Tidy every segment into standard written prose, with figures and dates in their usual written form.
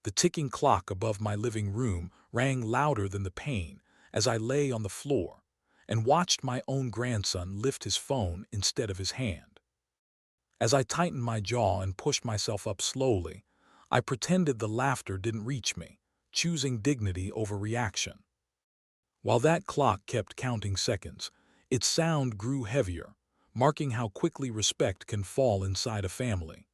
The ticking clock above my living room rang louder than the pain as I lay on the floor and watched my own grandson lift his phone instead of his hand. As I tightened my jaw and pushed myself up slowly, I pretended the laughter didn't reach me, choosing dignity over reaction. While that clock kept counting seconds, its sound grew heavier, marking how quickly respect can fall inside a family.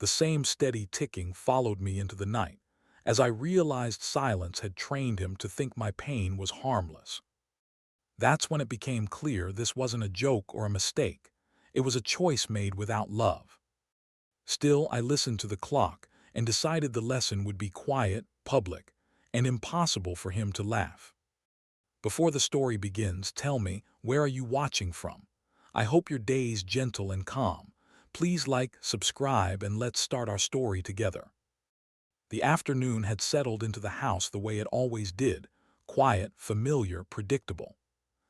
The same steady ticking followed me into the night, as I realized silence had trained him to think my pain was harmless. That's when it became clear this wasn't a joke or a mistake. It was a choice made without love. Still, I listened to the clock and decided the lesson would be quiet, public, and impossible for him to laugh. Before the story begins, tell me, where are you watching from? I hope your day's gentle and calm. Please like, subscribe, and let's start our story together. The afternoon had settled into the house the way it always did, quiet, familiar, predictable.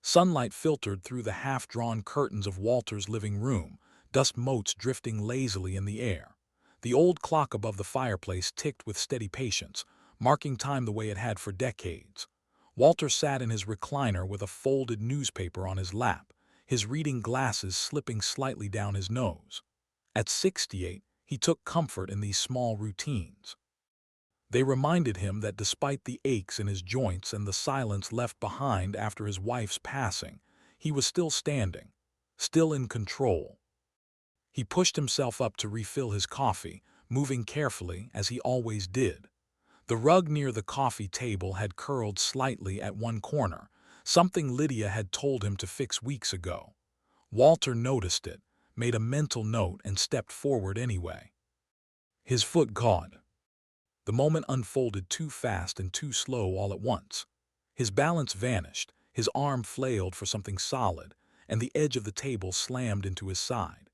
Sunlight filtered through the half-drawn curtains of Walter's living room, dust motes drifting lazily in the air. The old clock above the fireplace ticked with steady patience, marking time the way it had for decades. Walter sat in his recliner with a folded newspaper on his lap, his reading glasses slipping slightly down his nose. At 68, he took comfort in these small routines. They reminded him that despite the aches in his joints and the silence left behind after his wife's passing, he was still standing, still in control. He pushed himself up to refill his coffee, moving carefully as he always did. The rug near the coffee table had curled slightly at one corner, something Lydia had told him to fix weeks ago. Walter noticed it, made a mental note, and stepped forward anyway. His foot caught. The moment unfolded too fast and too slow all at once. His balance vanished, his arm flailed for something solid, and the edge of the table slammed into his side.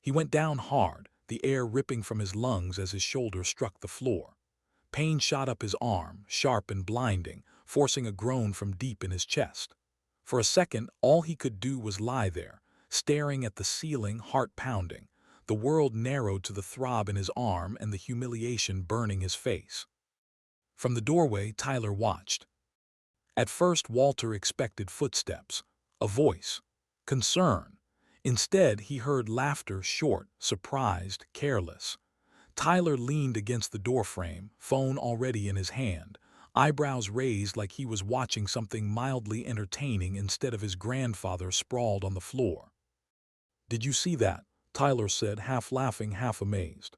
He went down hard, the air ripping from his lungs as his shoulder struck the floor. Pain shot up his arm, sharp and blinding, forcing a groan from deep in his chest. For a second, all he could do was lie there, staring at the ceiling, heart pounding. The world narrowed to the throb in his arm and the humiliation burning his face. From the doorway, Tyler watched. At first, Walter expected footsteps, a voice, concern. Instead, he heard laughter, short, surprised, careless. Tyler leaned against the doorframe, phone already in his hand, eyebrows raised like he was watching something mildly entertaining instead of his grandfather sprawled on the floor. "Did you see that?" Tyler said, half laughing, half amazed.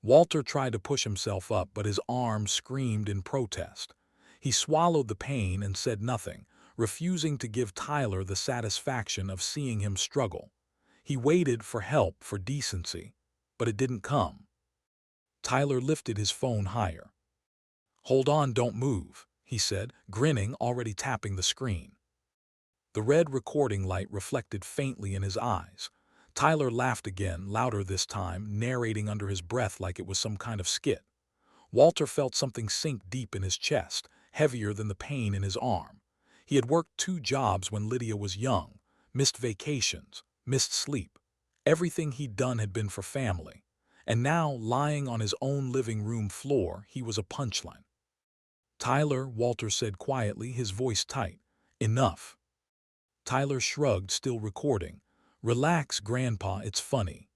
Walter tried to push himself up, but his arm screamed in protest. He swallowed the pain and said nothing, refusing to give Tyler the satisfaction of seeing him struggle. He waited for help, for decency, but it didn't come. Tyler lifted his phone higher. "Hold on, don't move," he said, grinning, already tapping the screen. The red recording light reflected faintly in his eyes. Tyler laughed again, louder this time, narrating under his breath like it was some kind of skit. Walter felt something sink deep in his chest, heavier than the pain in his arm. He had worked 2 jobs when Lydia was young, missed vacations, missed sleep. Everything he'd done had been for family. And now, lying on his own living room floor, he was a punchline. "Tyler," Walter said quietly, his voice tight. "Enough." Tyler shrugged, still recording. "Relax, Grandpa, it's funny."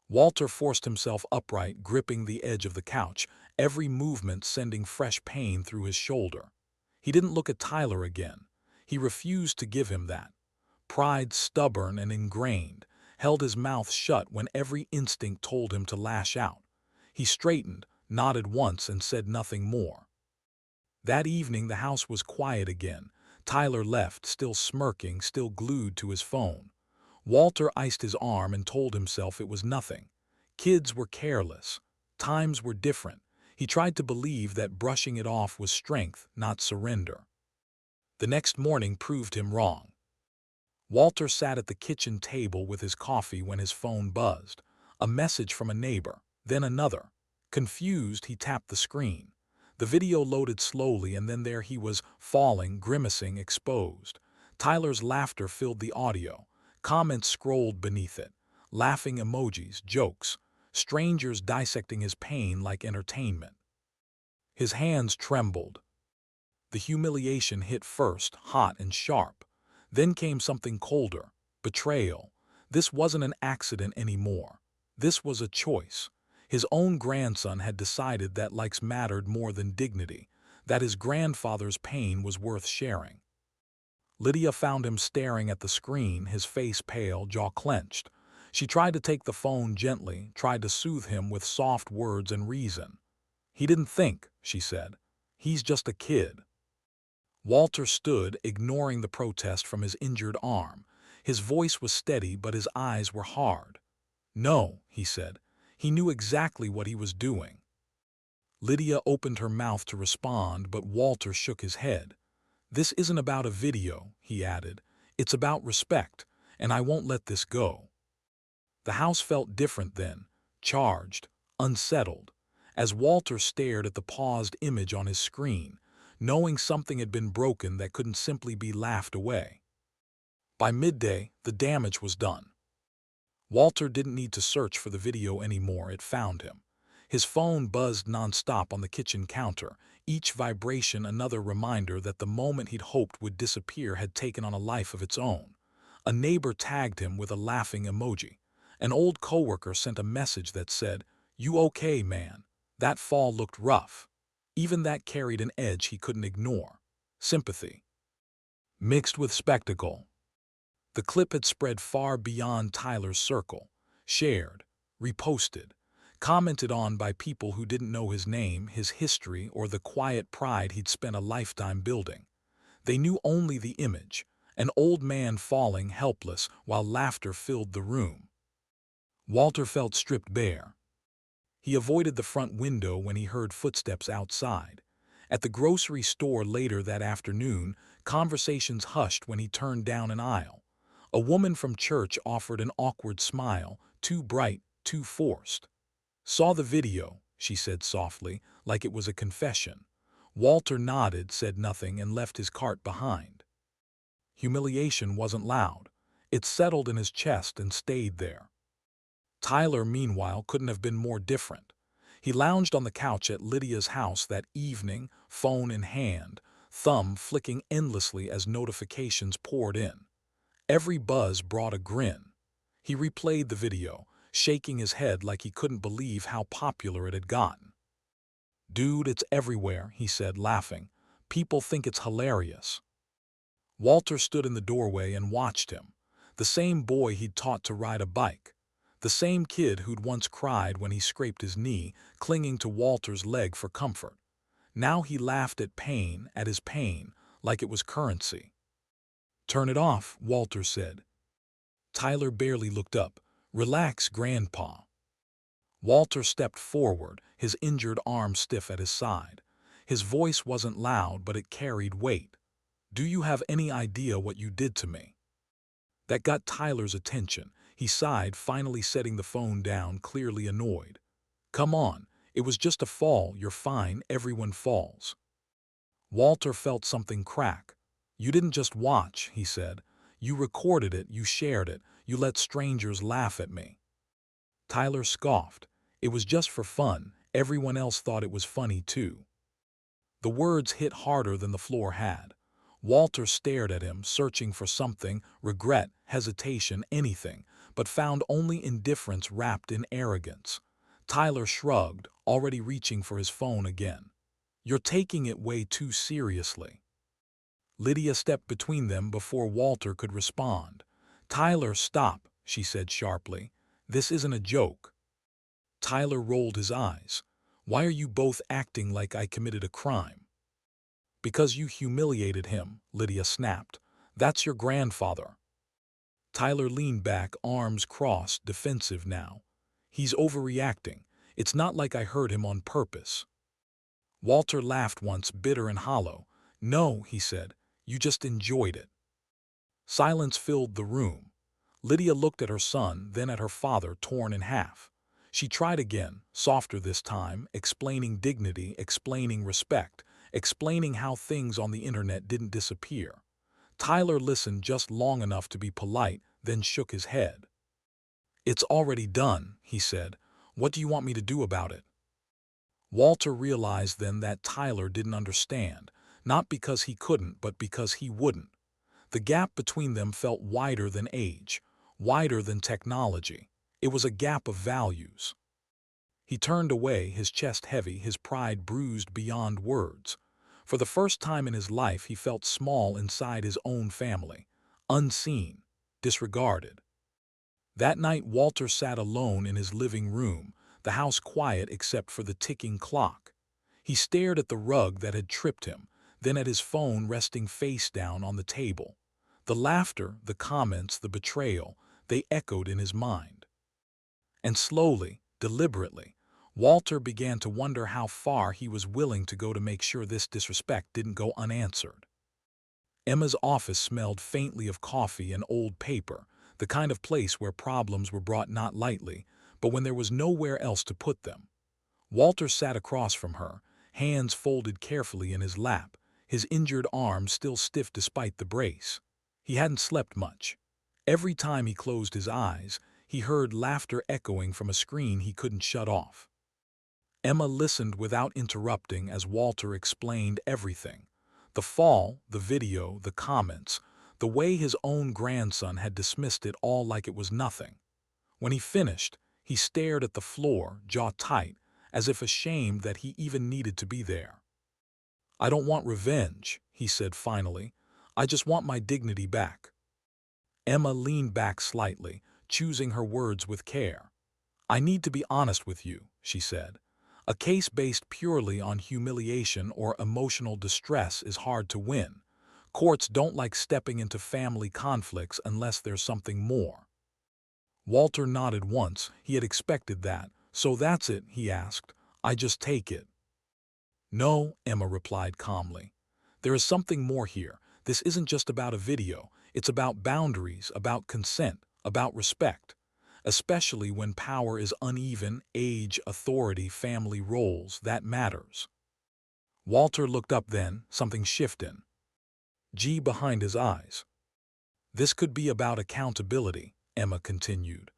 Walter forced himself upright, gripping the edge of the couch, every movement sending fresh pain through his shoulder. He didn't look at Tyler again. He refused to give him that. Pride, stubborn and ingrained, held his mouth shut when every instinct told him to lash out. He straightened, nodded once, and said nothing more. That evening the house was quiet again. Tyler left, still smirking, still glued to his phone. Walter iced his arm and told himself it was nothing. Kids were careless. Times were different. He tried to believe that brushing it off was strength, not surrender. The next morning proved him wrong. Walter sat at the kitchen table with his coffee when his phone buzzed. A message from a neighbor, then another. Confused, he tapped the screen. The video loaded slowly, and then there he was, falling, grimacing, exposed. Tyler's laughter filled the audio. Comments scrolled beneath it. Laughing emojis, jokes. strangers dissecting his pain like entertainment. His hands trembled. The humiliation hit first, hot and sharp. Then came something colder, betrayal. This wasn't an accident anymore. This was a choice. His own grandson had decided that likes mattered more than dignity, that his grandfather's pain was worth sharing. Lydia found him staring at the screen, his face pale, jaw clenched. She tried to take the phone gently, tried to soothe him with soft words and reason. "He didn't think," she said. "He's just a kid." Walter stood, ignoring the protest from his injured arm. His voice was steady, but his eyes were hard. "No," he said. He knew exactly what he was doing. Lydia opened her mouth to respond, but Walter shook his head. "This isn't about a video," he added. "It's about respect, and I won't let this go." The house felt different then, charged, unsettled. As Walter stared at the paused image on his screen, knowing something had been broken that couldn't simply be laughed away. By midday, the damage was done. Walter didn't need to search for the video anymore, it found him. His phone buzzed nonstop on the kitchen counter, each vibration another reminder that the moment he'd hoped would disappear had taken on a life of its own. A neighbor tagged him with a laughing emoji. An old coworker sent a message that said, "You okay, man? That fall looked rough." Even that carried an edge he couldn't ignore. Sympathy, mixed with spectacle. The clip had spread far beyond Tyler's circle. Shared, reposted, commented on by people who didn't know his name, his history, or the quiet pride he'd spent a lifetime building. They knew only the image, an old man falling helpless while laughter filled the room. Walter felt stripped bare. He avoided the front window when he heard footsteps outside. At the grocery store later that afternoon, conversations hushed when he turned down an aisle. A woman from church offered an awkward smile, too bright, too forced. "Saw the video," she said softly, like it was a confession. Walter nodded, said nothing, and left his cart behind. Humiliation wasn't loud. It settled in his chest and stayed there. Tyler, meanwhile, couldn't have been more different. He lounged on the couch at Lydia's house that evening, phone in hand, thumb flicking endlessly as notifications poured in. Every buzz brought a grin. He replayed the video, shaking his head like he couldn't believe how popular it had gotten. "Dude, it's everywhere," he said, laughing. "People think it's hilarious." Walter stood in the doorway and watched him. The same boy he'd taught to ride a bike. The same kid who'd once cried when he scraped his knee, clinging to Walter's leg for comfort. Now he laughed at his pain, like it was currency. "Turn it off," Walter said. Tyler barely looked up. "Relax, Grandpa." Walter stepped forward, his injured arm stiff at his side. His voice wasn't loud, but it carried weight. "Do you have any idea what you did to me?" That got Tyler's attention. He sighed, finally setting the phone down, clearly annoyed. "Come on, it was just a fall, you're fine, everyone falls." Walter felt something crack. "You didn't just watch," he said. "You recorded it, you shared it, you let strangers laugh at me." Tyler scoffed. "It was just for fun, everyone else thought it was funny too." The words hit harder than the floor had. Walter stared at him, searching for something, regret, hesitation, anything, but found only indifference wrapped in arrogance. Tyler shrugged, already reaching for his phone again. "You're taking it way too seriously." Lydia stepped between them before Walter could respond. "Tyler, stop," she said sharply. "This isn't a joke." Tyler rolled his eyes. "Why are you both acting like I committed a crime?" "Because you humiliated him," Lydia snapped. "That's your grandfather." Tyler leaned back, arms crossed, defensive now. "He's overreacting. It's not like I hurt him on purpose." Walter laughed once, bitter and hollow. "No," he said, "you just enjoyed it." Silence filled the room. Lydia looked at her son, then at her father, torn in half. She tried again, softer this time, explaining dignity, explaining respect, explaining how things on the internet didn't disappear. Tyler listened just long enough to be polite, then shook his head. "It's already done," he said. What do you want me to do about it? Walter realized then that Tyler didn't understand, not because he couldn't, but because he wouldn't. The gap between them felt wider than age, wider than technology. It was a gap of values. He turned away, his chest heavy, his pride bruised beyond words. For the first time in his life, he felt small inside his own family, unseen, disregarded. That night, Walter sat alone in his living room, the house quiet except for the ticking clock. He stared at the rug that had tripped him, then at his phone resting face down on the table. The laughter, the comments, the betrayal, they echoed in his mind. And slowly, deliberately, Walter began to wonder how far he was willing to go to make sure this disrespect didn't go unanswered. Emma's office smelled faintly of coffee and old paper, the kind of place where problems were brought not lightly, but when there was nowhere else to put them. Walter sat across from her, hands folded carefully in his lap, his injured arm still stiff despite the brace. He hadn't slept much. Every time he closed his eyes, he heard laughter echoing from a screen he couldn't shut off. Emma listened without interrupting as Walter explained everything. The fall, the video, the comments, the way his own grandson had dismissed it all like it was nothing. When he finished, he stared at the floor, jaw tight, as if ashamed that he even needed to be there. "I don't want revenge," he said finally. "I just want my dignity back." Emma leaned back slightly, choosing her words with care. "I need to be honest with you," she said. "A case based purely on humiliation or emotional distress is hard to win. Courts don't like stepping into family conflicts unless there's something more." Walter nodded once. He had expected that. "So that's it?" he asked. "I just take it." "No," Emma replied calmly. "There is something more here. This isn't just about a video. It's about boundaries, about consent, about respect. Especially when power is uneven, age, authority, family roles, that matters." Walter looked up then, something shifted. G behind his eyes. "This could be about accountability," Emma continued.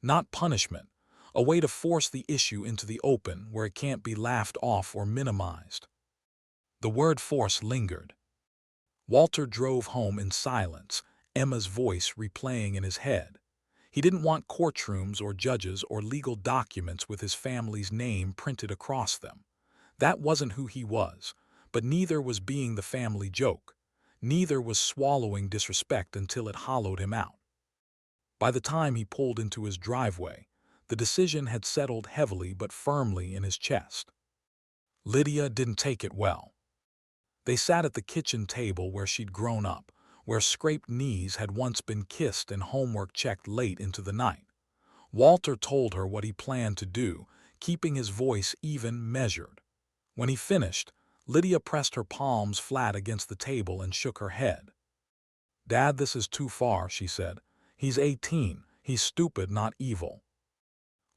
"Not punishment. A way to force the issue into the open where it can't be laughed off or minimized." The word force lingered. Walter drove home in silence, Emma's voice replaying in his head. He didn't want courtrooms or judges or legal documents with his family's name printed across them. That wasn't who he was, but neither was being the family joke. Neither was swallowing disrespect until it hollowed him out. By the time he pulled into his driveway, the decision had settled heavily but firmly in his chest. Lydia didn't take it well. They sat at the kitchen table where she'd grown up, where scraped knees had once been kissed and homework checked late into the night. Walter told her what he planned to do, keeping his voice even, measured. When he finished, Lydia pressed her palms flat against the table and shook her head. "Dad, this is too far," she said. "He's 18. He's stupid, not evil."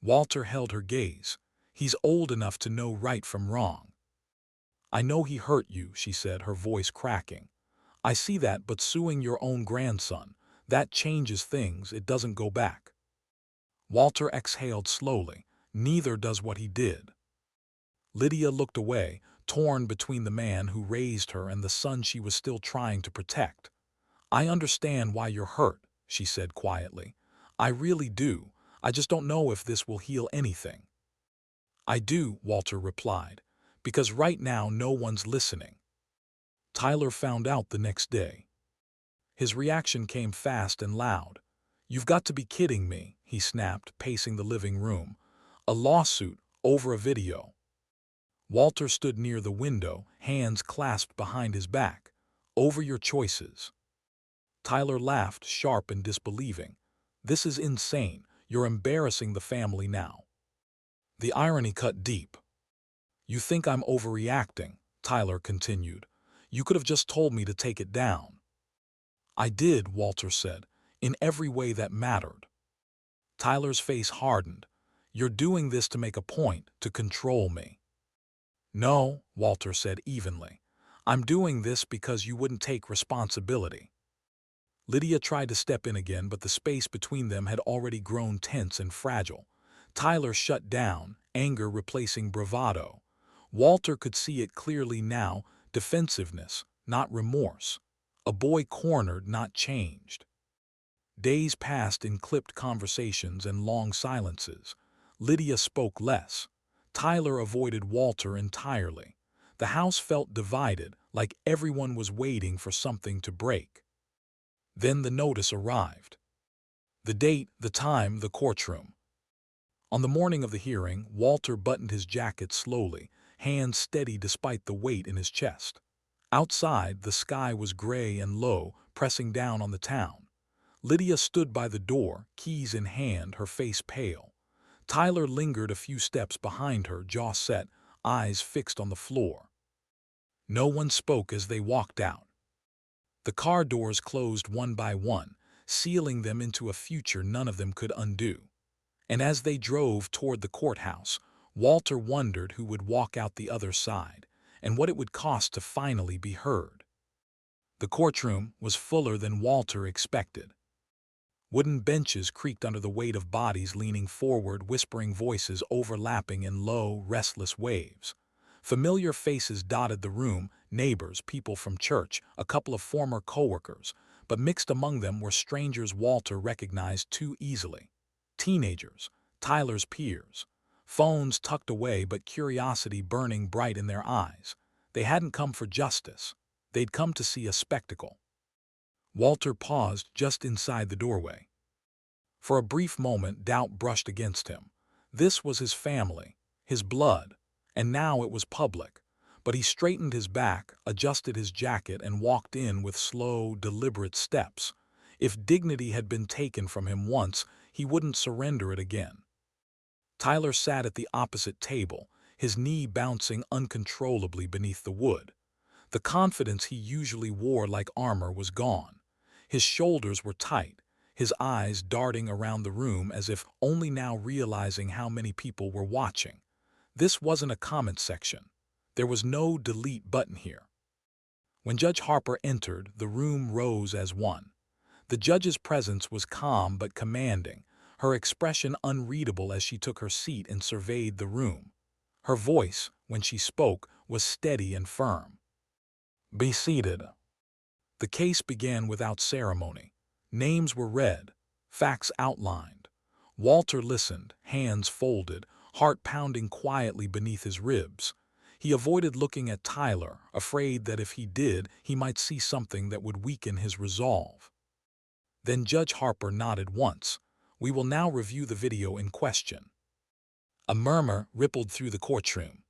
Walter held her gaze. "He's old enough to know right from wrong." "I know he hurt you," she said, her voice cracking. "I see that, but suing your own grandson, that changes things, it doesn't go back." Walter exhaled slowly. "Neither does what he did." Lydia looked away, torn between the man who raised her and the son she was still trying to protect. "I understand why you're hurt," she said quietly. "I really do. I just don't know if this will heal anything." "I do," Walter replied, "because right now no one's listening." Tyler found out the next day. His reaction came fast and loud. "You've got to be kidding me," he snapped, pacing the living room. "A lawsuit over a video." Walter stood near the window, hands clasped behind his back. "Over your choices." Tyler laughed, sharp and disbelieving. "This is insane. You're embarrassing the family now." The irony cut deep. "You think I'm overreacting," Tyler continued. "You could have just told me to take it down." "I did," Walter said, "in every way that mattered." Tyler's face hardened. "You're doing this to make a point, to control me." "No," Walter said evenly. "I'm doing this because you wouldn't take responsibility." Lydia tried to step in again, but the space between them had already grown tense and fragile. Tyler shut down, anger replacing bravado. Walter could see it clearly now, defensiveness, not remorse. A boy cornered, not changed. Days passed in clipped conversations and long silences. Lydia spoke less. Tyler avoided Walter entirely. The house felt divided, like everyone was waiting for something to break. Then the notice arrived. The date, the time, the courtroom. On the morning of the hearing, Walter buttoned his jacket slowly, hands steady despite the weight in his chest. Outside, the sky was gray and low, pressing down on the town. Lydia stood by the door, keys in hand, her face pale. Tyler lingered a few steps behind her, jaw set, eyes fixed on the floor. No one spoke as they walked out. The car doors closed one by one, sealing them into a future none of them could undo. And as they drove toward the courthouse, Walter wondered who would walk out the other side, and what it would cost to finally be heard. The courtroom was fuller than Walter expected. Wooden benches creaked under the weight of bodies leaning forward, whispering voices overlapping in low, restless waves. Familiar faces dotted the room, neighbors, people from church, a couple of former coworkers, but mixed among them were strangers Walter recognized too easily. Teenagers, Tyler's peers. Phones tucked away but curiosity burning bright in their eyes. They hadn't come for justice. They'd come to see a spectacle. Walter paused just inside the doorway. For a brief moment, doubt brushed against him. This was his family, his blood, and now it was public. But he straightened his back, adjusted his jacket, and walked in with slow, deliberate steps. If dignity had been taken from him once, he wouldn't surrender it again. Tyler sat at the opposite table, his knee bouncing uncontrollably beneath the wood. The confidence he usually wore like armor was gone. His shoulders were tight, his eyes darting around the room as if only now realizing how many people were watching. This wasn't a comment section. There was no delete button here. When Judge Harper entered, the room rose as one. The judge's presence was calm but commanding, her expression unreadable as she took her seat and surveyed the room. Her voice, when she spoke, was steady and firm. "Be seated." The case began without ceremony. Names were read, facts outlined. Walter listened, hands folded, heart pounding quietly beneath his ribs. He avoided looking at Tyler, afraid that if he did, he might see something that would weaken his resolve. Then Judge Harper nodded once. "We will now review the video in question." A murmur rippled through the courtroom.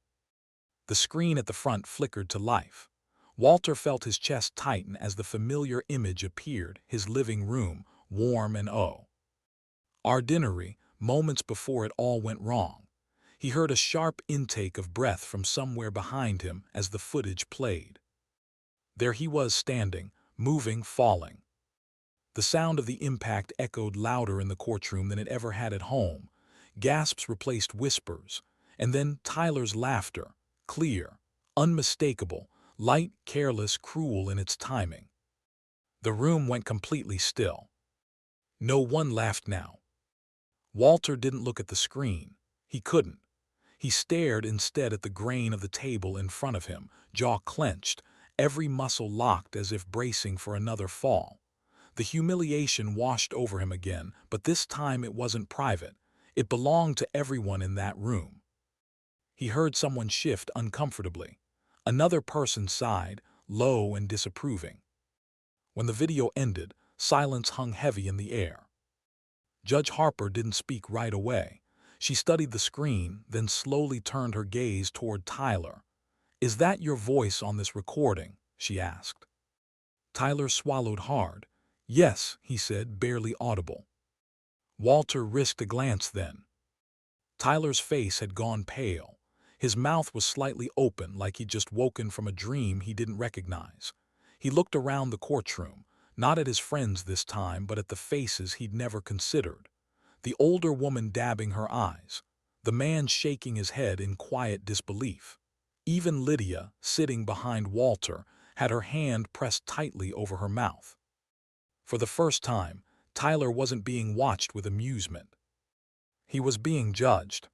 The screen at the front flickered to life. Walter felt his chest tighten as the familiar image appeared, his living room, warm and ordinary, moments before it all went wrong. He heard a sharp intake of breath from somewhere behind him as the footage played. There he was standing, moving, falling. The sound of the impact echoed louder in the courtroom than it ever had at home. Gasps replaced whispers, and then Tyler's laughter, clear, unmistakable, light, careless, cruel in its timing. The room went completely still. No one laughed now. Walter didn't look at the screen. He couldn't. He stared instead at the grain of the table in front of him, jaw clenched, every muscle locked as if bracing for another fall. The humiliation washed over him again, but this time it wasn't private. It belonged to everyone in that room. He heard someone shift uncomfortably. Another person sighed, low and disapproving. When the video ended, silence hung heavy in the air. Judge Harper didn't speak right away. She studied the screen, then slowly turned her gaze toward Tyler. "Is that your voice on this recording?" she asked. Tyler swallowed hard. "Yes," he said, barely audible. Walter risked a glance then. Tyler's face had gone pale. His mouth was slightly open, like he'd just woken from a dream he didn't recognize. He looked around the courtroom, not at his friends this time, but at the faces he'd never considered. The older woman dabbing her eyes, the man shaking his head in quiet disbelief. Even Lydia, sitting behind Walter, had her hand pressed tightly over her mouth. For the first time, Tyler wasn't being watched with amusement. He was being judged.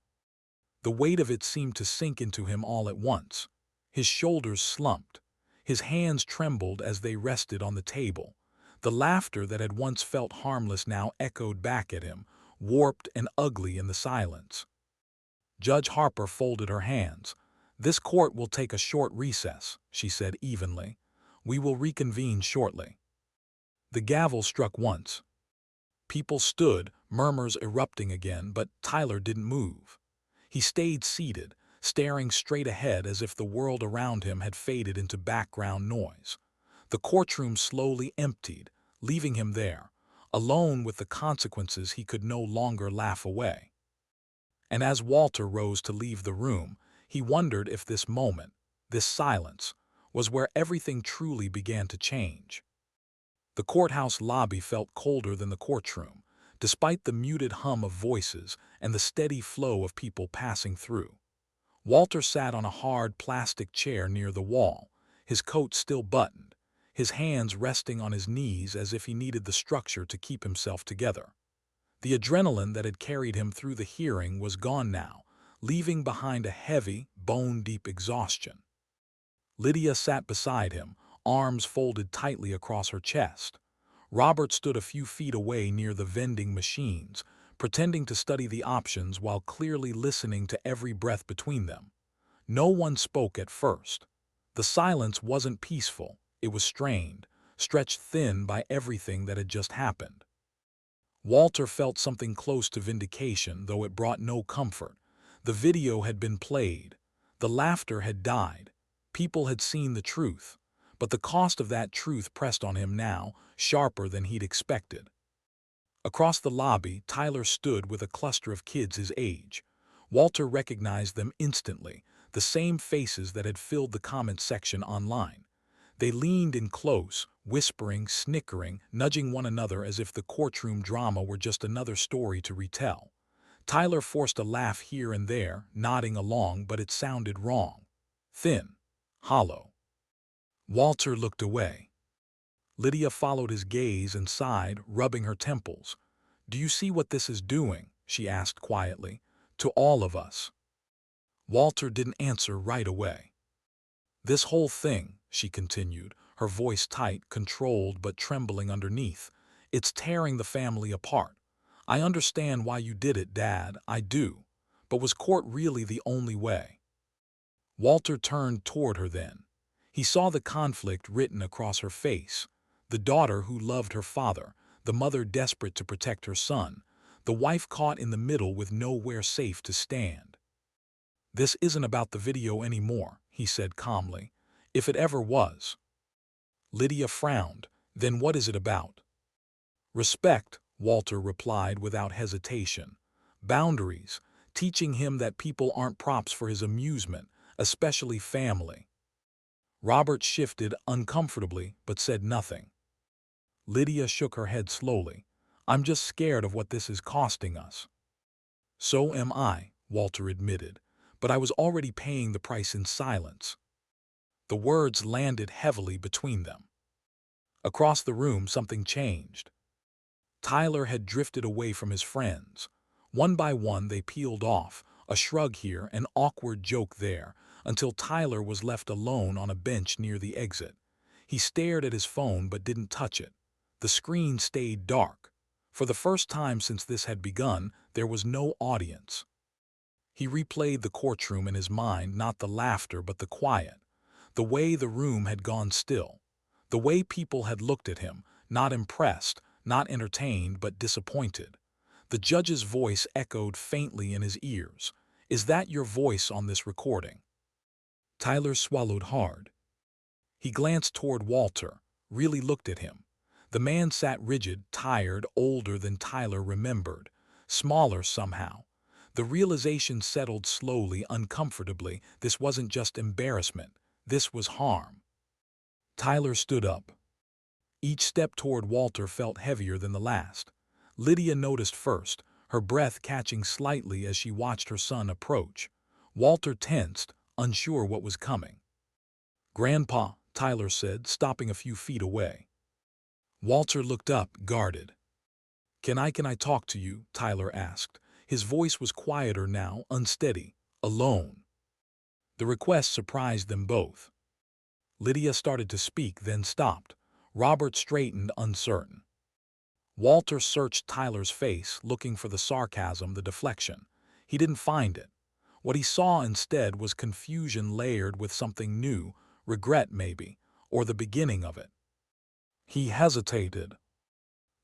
The weight of it seemed to sink into him all at once. His shoulders slumped. His hands trembled as they rested on the table. The laughter that had once felt harmless now echoed back at him, warped and ugly in the silence. Judge Harper folded her hands. "This court will take a short recess," she said evenly. "We will reconvene shortly." The gavel struck once. People stood, murmurs erupting again, but Tyler didn't move. He stayed seated, staring straight ahead as if the world around him had faded into background noise. The courtroom slowly emptied, leaving him there, alone with the consequences he could no longer laugh away. And as Walter rose to leave the room, he wondered if this moment, this silence, was where everything truly began to change. The courthouse lobby felt colder than the courtroom, despite the muted hum of voices and the steady flow of people passing through. Walter sat on a hard plastic chair near the wall, his coat still buttoned, his hands resting on his knees as if he needed the structure to keep himself together. The adrenaline that had carried him through the hearing was gone now, leaving behind a heavy, bone-deep exhaustion. Lydia sat beside him, arms folded tightly across her chest. Robert stood a few feet away near the vending machines, pretending to study the options while clearly listening to every breath between them. No one spoke at first. The silence wasn't peaceful, it was strained, stretched thin by everything that had just happened. Walter felt something close to vindication, though it brought no comfort. The video had been played. The laughter had died. People had seen the truth. But the cost of that truth pressed on him now, sharper than he'd expected. Across the lobby, Tyler stood with a cluster of kids his age. Walter recognized them instantly, the same faces that had filled the comment section online. They leaned in close, whispering, snickering, nudging one another as if the courtroom drama were just another story to retell. Tyler forced a laugh here and there, nodding along, but it sounded wrong. Thin. Hollow. Walter looked away. Lydia followed his gaze and sighed, rubbing her temples. "Do you see what this is doing?" she asked quietly. "To all of us." Walter didn't answer right away. "This whole thing," she continued, her voice tight, controlled but trembling underneath, "it's tearing the family apart. I understand why you did it, Dad, I do. But was court really the only way?" Walter turned toward her then. He saw the conflict written across her face. The daughter who loved her father, the mother desperate to protect her son, the wife caught in the middle with nowhere safe to stand. "This isn't about the video anymore," he said calmly. "If it ever was." Lydia frowned. "Then what is it about?" "Respect," Walter replied without hesitation. "Boundaries, teaching him that people aren't props for his amusement, especially family." Robert shifted uncomfortably but said nothing. Lydia shook her head slowly. "I'm just scared of what this is costing us." "So am I," Walter admitted, "but I was already paying the price in silence." The words landed heavily between them. Across the room something changed. Tyler had drifted away from his friends. One by one they peeled off, a shrug here, an awkward joke there, until Tyler was left alone on a bench near the exit. He stared at his phone but didn't touch it. The screen stayed dark. For the first time since this had begun, there was no audience. He replayed the courtroom in his mind, not the laughter but the quiet. The way the room had gone still. The way people had looked at him, not impressed, not entertained, but disappointed. The judge's voice echoed faintly in his ears. "Is that your voice on this recording?" Tyler swallowed hard. He glanced toward Walter, really looked at him. The man sat rigid, tired, older than Tyler remembered, smaller somehow. The realization settled slowly, uncomfortably. This wasn't just embarrassment. This was harm. Tyler stood up. Each step toward Walter felt heavier than the last. Lydia noticed first, her breath catching slightly as she watched her son approach. Walter tensed, unsure what was coming. "Grandpa," Tyler said, stopping a few feet away. Walter looked up, guarded. Can I talk to you?" Tyler asked. His voice was quieter now, unsteady, alone. The request surprised them both. Lydia started to speak, then stopped. Robert straightened, uncertain. Walter searched Tyler's face, looking for the sarcasm, the deflection. He didn't find it. What he saw instead was confusion layered with something new, regret maybe, or the beginning of it. He hesitated.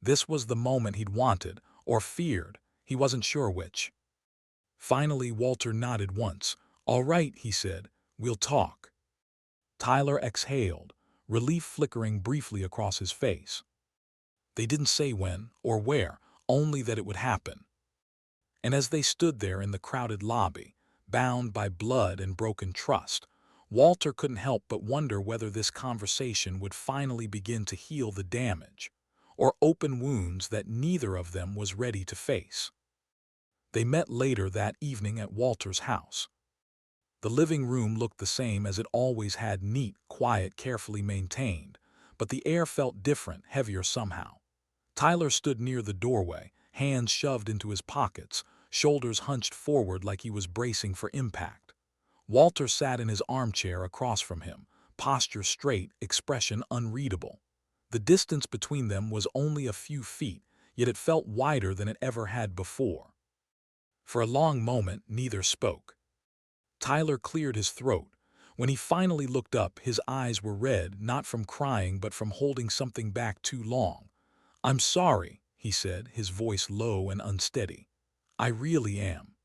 This was the moment he'd wanted, or feared. He wasn't sure which. Finally, Walter nodded once. "All right," he said, "we'll talk." Tyler exhaled, relief flickering briefly across his face. They didn't say when or where, only that it would happen. And as they stood there in the crowded lobby, bound by blood and broken trust, Walter couldn't help but wonder whether this conversation would finally begin to heal the damage, or open wounds that neither of them was ready to face. They met later that evening at Walter's house. The living room looked the same as it always had, neat, quiet, carefully maintained, but the air felt different, heavier somehow. Tyler stood near the doorway, hands shoved into his pockets, shoulders hunched forward like he was bracing for impact. Walter sat in his armchair across from him, posture straight, expression unreadable. The distance between them was only a few feet, yet it felt wider than it ever had before. For a long moment, neither spoke. Tyler cleared his throat. When he finally looked up, his eyes were red, not from crying but from holding something back too long. "I'm sorry," he said, his voice low and unsteady. "I really am."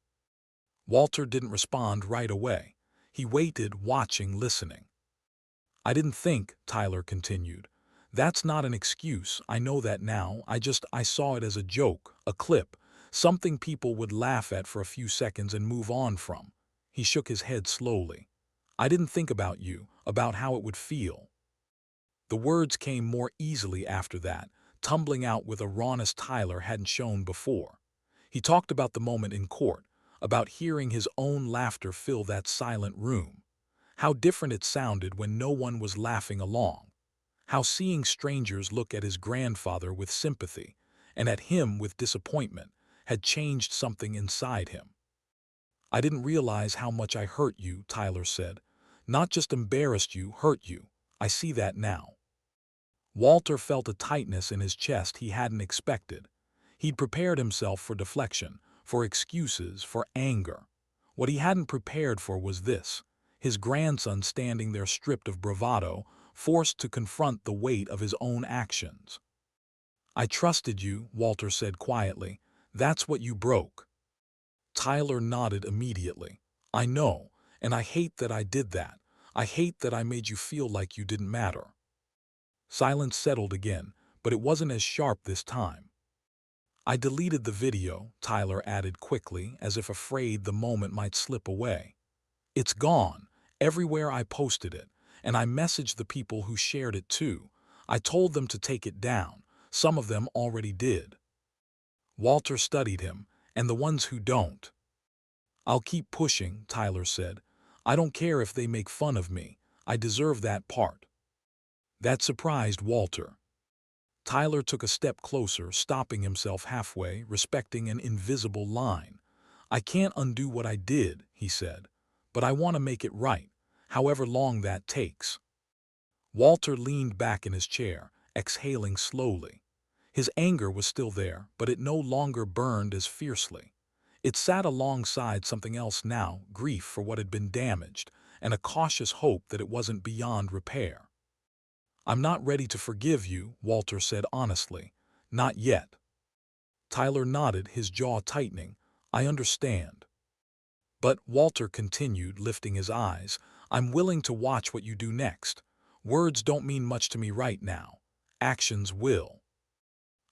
Walter didn't respond right away. He waited, watching, listening. "I didn't think," Tyler continued. "That's not an excuse, I know that now. I saw it as a joke, a clip, something people would laugh at for a few seconds and move on from." He shook his head slowly. "I didn't think about you, about how it would feel." The words came more easily after that, tumbling out with a rawness Tyler hadn't shown before. He talked about the moment in court, about hearing his own laughter fill that silent room. How different it sounded when no one was laughing along. How seeing strangers look at his grandfather with sympathy, and at him with disappointment, had changed something inside him. "I didn't realize how much I hurt you," Tyler said. "Not just embarrassed you, hurt you. I see that now." Walter felt a tightness in his chest he hadn't expected. He'd prepared himself for deflection, for excuses, for anger. What he hadn't prepared for was this: his grandson standing there stripped of bravado, forced to confront the weight of his own actions. "I trusted you," Walter said quietly. "That's what you broke." Tyler nodded immediately. "I know, and I hate that I did that. I hate that I made you feel like you didn't matter." Silence settled again, but it wasn't as sharp this time. "I deleted the video," Tyler added quickly, as if afraid the moment might slip away. "It's gone, everywhere I posted it, and I messaged the people who shared it too. I told them to take it down. Some of them already did." Walter studied him, "And the ones who don't?" "I'll keep pushing," Tyler said. "I don't care if they make fun of me. I deserve that part." That surprised Walter. Tyler took a step closer, stopping himself halfway, respecting an invisible line. "I can't undo what I did," he said, "but I want to make it right, however long that takes." Walter leaned back in his chair, exhaling slowly. His anger was still there, but it no longer burned as fiercely. It sat alongside something else now, grief for what had been damaged, and a cautious hope that it wasn't beyond repair. "I'm not ready to forgive you," Walter said honestly. "Not yet." Tyler nodded, his jaw tightening. "I understand." "But," Walter continued, lifting his eyes, "I'm willing to watch what you do next. Words don't mean much to me right now. Actions will."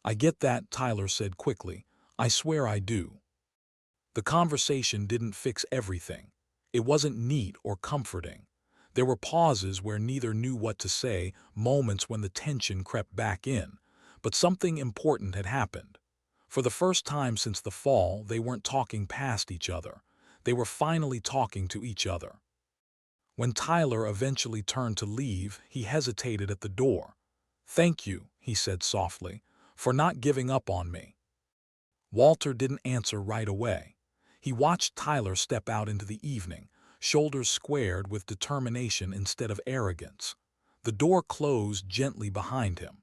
"I get that," Tyler said quickly. "I swear I do." The conversation didn't fix everything. It wasn't neat or comforting. There were pauses where neither knew what to say, moments when the tension crept back in. But something important had happened. For the first time since the fall, they weren't talking past each other. They were finally talking to each other. When Tyler eventually turned to leave, he hesitated at the door. "Thank you," he said softly, "for not giving up on me." Walter didn't answer right away. He watched Tyler step out into the evening, shoulders squared with determination instead of arrogance. The door closed gently behind him.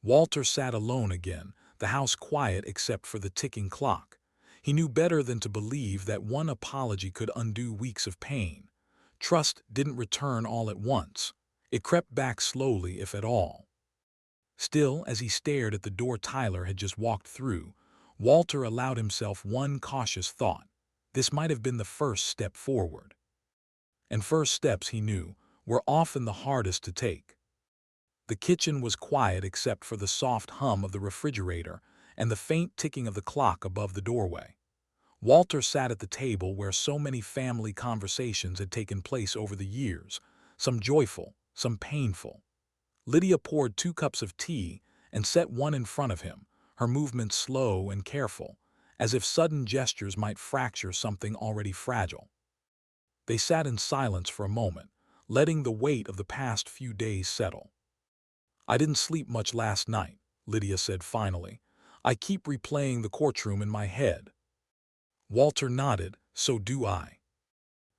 Walter sat alone again, the house quiet except for the ticking clock. He knew better than to believe that one apology could undo weeks of pain. Trust didn't return all at once. It crept back slowly, if at all. Still, as he stared at the door Tyler had just walked through, Walter allowed himself one cautious thought. This might have been the first step forward. And first steps, he knew, were often the hardest to take. The kitchen was quiet except for the soft hum of the refrigerator and the faint ticking of the clock above the doorway. Walter sat at the table where so many family conversations had taken place over the years, some joyful, some painful. Lydia poured 2 cups of tea and set one in front of him, her movements slow and careful, as if sudden gestures might fracture something already fragile. They sat in silence for a moment, letting the weight of the past few days settle. "I didn't sleep much last night," Lydia said finally. "I keep replaying the courtroom in my head." Walter nodded. "So do I."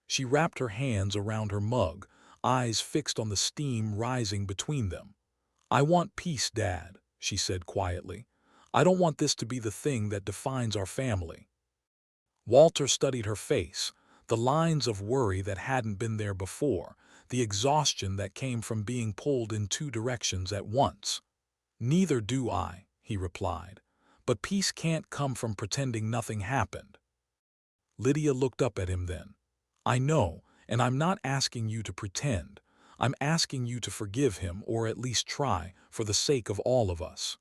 She wrapped her hands around her mug, eyes fixed on the steam rising between them. "I want peace, Dad," she said quietly. "I don't want this to be the thing that defines our family." Walter studied her face, the lines of worry that hadn't been there before, the exhaustion that came from being pulled in 2 directions at once. "Neither do I," he replied. "But peace can't come from pretending nothing happened." Lydia looked up at him then. "I know, and I'm not asking you to pretend. I'm asking you to forgive him, or at least try, for the sake of all of us."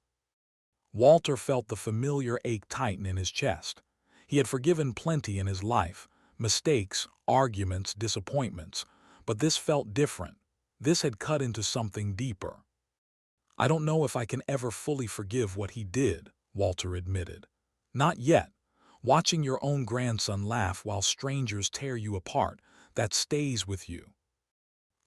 Walter felt the familiar ache tighten in his chest. He had forgiven plenty in his life, mistakes, arguments, disappointments, but this felt different. This had cut into something deeper. "I don't know if I can ever fully forgive what he did," Walter admitted. "Not yet. Watching your own grandson laugh while strangers tear you apart, that stays with you."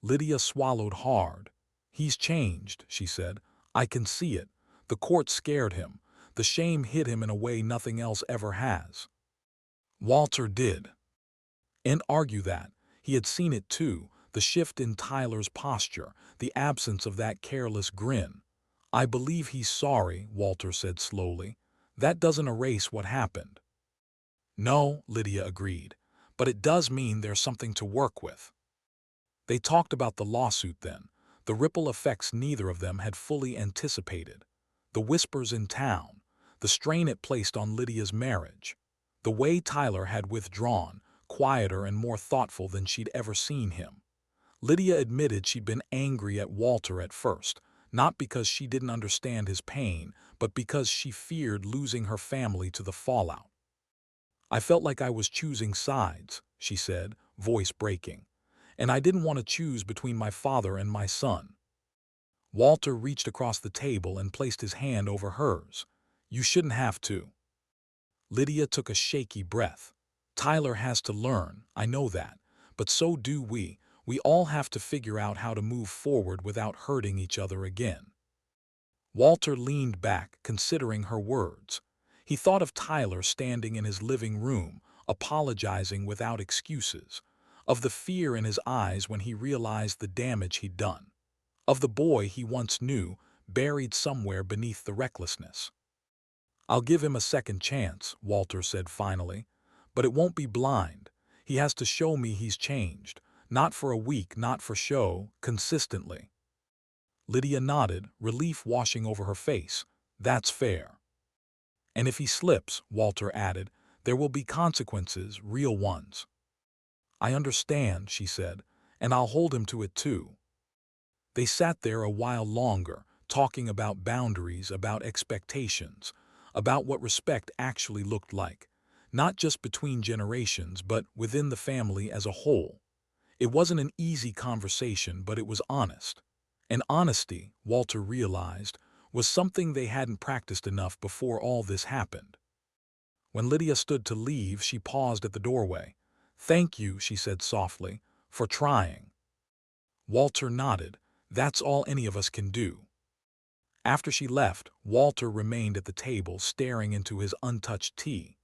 Lydia swallowed hard. "He's changed," she said. "I can see it. The court scared him. The shame hit him in a way nothing else ever has." Walter did. And argue that. He had seen it too, the shift in Tyler's posture, the absence of that careless grin. "I believe he's sorry," Walter said slowly. "That doesn't erase what happened." "No," Lydia agreed, "but it does mean there's something to work with." They talked about the lawsuit then, the ripple effects neither of them had fully anticipated. The whispers in town, the strain it placed on Lydia's marriage, the way Tyler had withdrawn, quieter and more thoughtful than she'd ever seen him. Lydia admitted she'd been angry at Walter at first, not because she didn't understand his pain, but because she feared losing her family to the fallout. "I felt like I was choosing sides," she said, voice breaking. "And I didn't want to choose between my father and my son." Walter reached across the table and placed his hand over hers. "You shouldn't have to." Lydia took a shaky breath. "Tyler has to learn, I know that, but so do we. We all have to figure out how to move forward without hurting each other again." Walter leaned back, considering her words. He thought of Tyler standing in his living room, apologizing without excuses, of the fear in his eyes when he realized the damage he'd done, of the boy he once knew, buried somewhere beneath the recklessness. "I'll give him a second chance," Walter said finally, "but it won't be blind. He has to show me he's changed, not for a week, not for show, consistently." Lydia nodded, relief washing over her face. "That's fair." "And if he slips," Walter added, "there will be consequences, real ones." "I understand," she said, "and I'll hold him to it too." They sat there a while longer, talking about boundaries, about expectations, about what respect actually looked like, not just between generations, but within the family as a whole. It wasn't an easy conversation, but it was honest. And honesty, Walter realized, was something they hadn't practiced enough before all this happened. When Lydia stood to leave, she paused at the doorway. "Thank you," she said softly, "for trying." Walter nodded. "That's all any of us can do." After she left, Walter remained at the table staring into his untouched tea.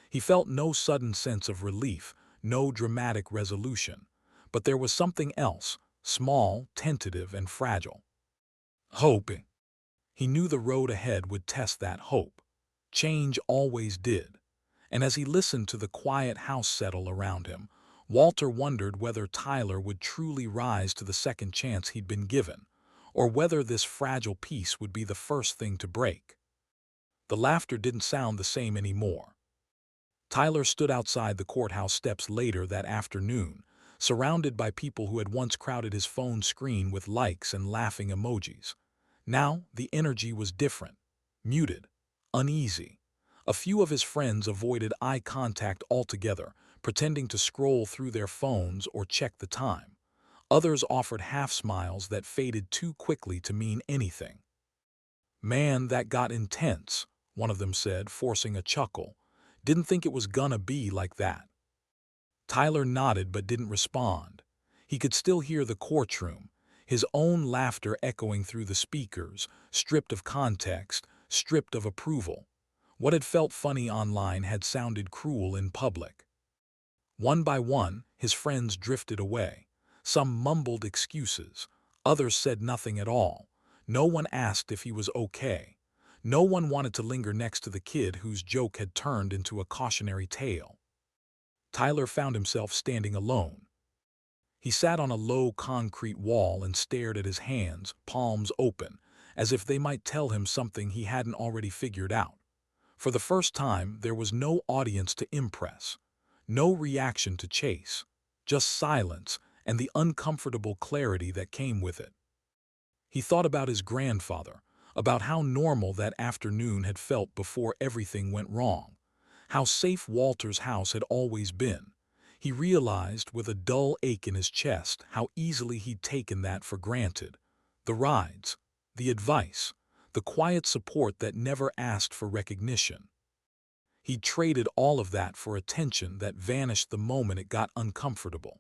He felt no sudden sense of relief, no dramatic resolution. But there was something else, small, tentative, and fragile. Hope. He knew the road ahead would test that hope. Change always did. And as he listened to the quiet house settle around him, Walter wondered whether Tyler would truly rise to the second chance he'd been given, or whether this fragile peace would be the first thing to break. The laughter didn't sound the same anymore. Tyler stood outside the courthouse steps later that afternoon, surrounded by people who had once crowded his phone screen with likes and laughing emojis. Now, the energy was different, muted, uneasy. A few of his friends avoided eye contact altogether, pretending to scroll through their phones or check the time. Others offered half-smiles that faded too quickly to mean anything. "Man, that got intense," one of them said, forcing a chuckle. "Didn't think it was gonna be like that." Tyler nodded but didn't respond. He could still hear the courtroom, his own laughter echoing through the speakers, stripped of context, stripped of approval. What had felt funny online had sounded cruel in public. One by one, his friends drifted away. Some mumbled excuses. Others said nothing at all. No one asked if he was okay. No one wanted to linger next to the kid whose joke had turned into a cautionary tale. Tyler found himself standing alone. He sat on a low concrete wall and stared at his hands, palms open, as if they might tell him something he hadn't already figured out. For the first time, there was no audience to impress, no reaction to chase, just silence and the uncomfortable clarity that came with it. He thought about his grandfather, about how normal that afternoon had felt before everything went wrong, how safe Walter's house had always been. He realized with a dull ache in his chest how easily he'd taken that for granted. The rides, the advice, the quiet support that never asked for recognition. He'd traded all of that for attention that vanished the moment it got uncomfortable.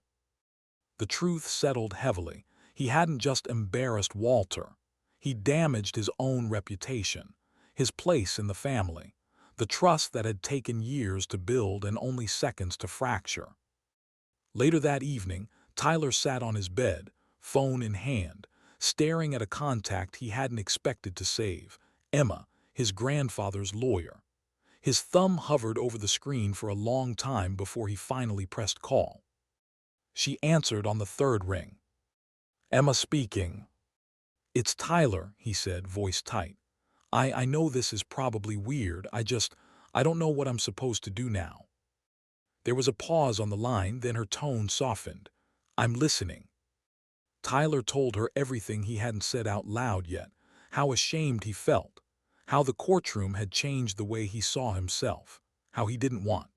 The truth settled heavily. He hadn't just embarrassed Walter. He'd damaged his own reputation, his place in the family, the trust that had taken years to build and only seconds to fracture. Later that evening, Tyler sat on his bed, phone in hand, staring at a contact he hadn't expected to save, Emma, his grandfather's lawyer. His thumb hovered over the screen for a long time before he finally pressed call. She answered on the third ring. "Emma speaking." "It's Tyler," he said, voice tight. I know this is probably weird. I don't know what I'm supposed to do now." There was a pause on the line, then her tone softened. "I'm listening." Tyler told her everything he hadn't said out loud yet, how ashamed he felt, how the courtroom had changed the way he saw himself, how he didn't want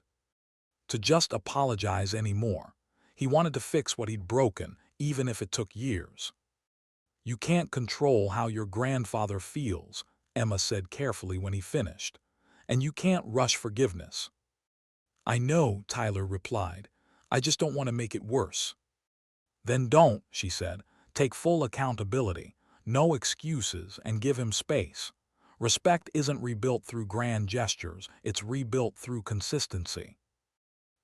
to just apologize anymore. He wanted to fix what he'd broken, even if it took years. "You can't control how your grandfather feels," Emma said carefully when he finished, "and you can't rush forgiveness." "I know," Tyler replied. "I just don't want to make it worse." "Then don't," she said. "Take full accountability, no excuses, and give him space. Respect isn't rebuilt through grand gestures, it's rebuilt through consistency."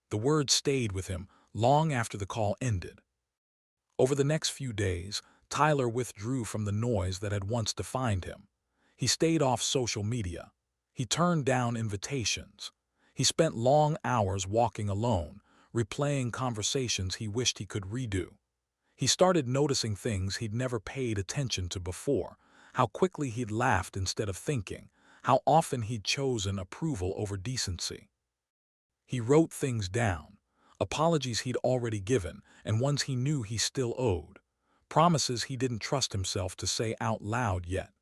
The words stayed with him long after the call ended. Over the next few days, Tyler withdrew from the noise that had once defined him. He stayed off social media. He turned down invitations. He spent long hours walking alone, replaying conversations he wished he could redo. He started noticing things he'd never paid attention to before, how quickly he'd laughed instead of thinking, how often he'd chosen approval over decency. He wrote things down, apologies he'd already given and ones he knew he still owed, promises he didn't trust himself to say out loud yet.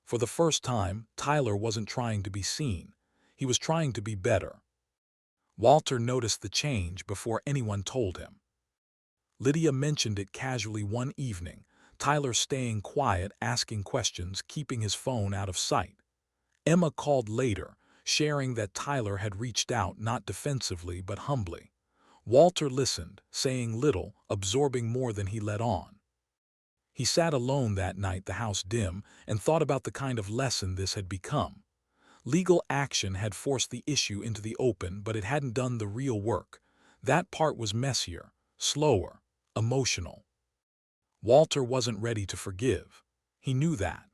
For the first time, Tyler wasn't trying to be seen. He was trying to be better. Walter noticed the change before anyone told him. Lydia mentioned it casually one evening, Tyler staying quiet, asking questions, keeping his phone out of sight. Emma called later, sharing that Tyler had reached out not defensively but humbly. Walter listened, saying little, absorbing more than he let on. He sat alone that night, the house dim, and thought about the kind of lesson this had become. Legal action had forced the issue into the open, but it hadn't done the real work. That part was messier, slower, emotional. Walter wasn't ready to forgive. He knew that.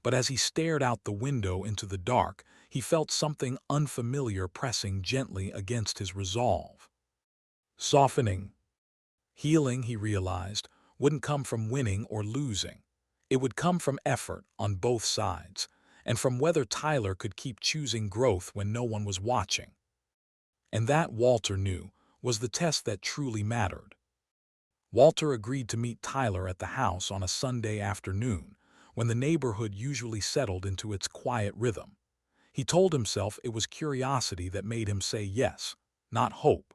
But as he stared out the window into the dark, he felt something unfamiliar pressing gently against his resolve. Softening. Healing, he realized, wouldn't come from winning or losing. It would come from effort on both sides, and from whether Tyler could keep choosing growth when no one was watching. And that, Walter knew, was the test that truly mattered. Walter agreed to meet Tyler at the house on a Sunday afternoon, when the neighborhood usually settled into its quiet rhythm. He told himself it was curiosity that made him say yes, not hope.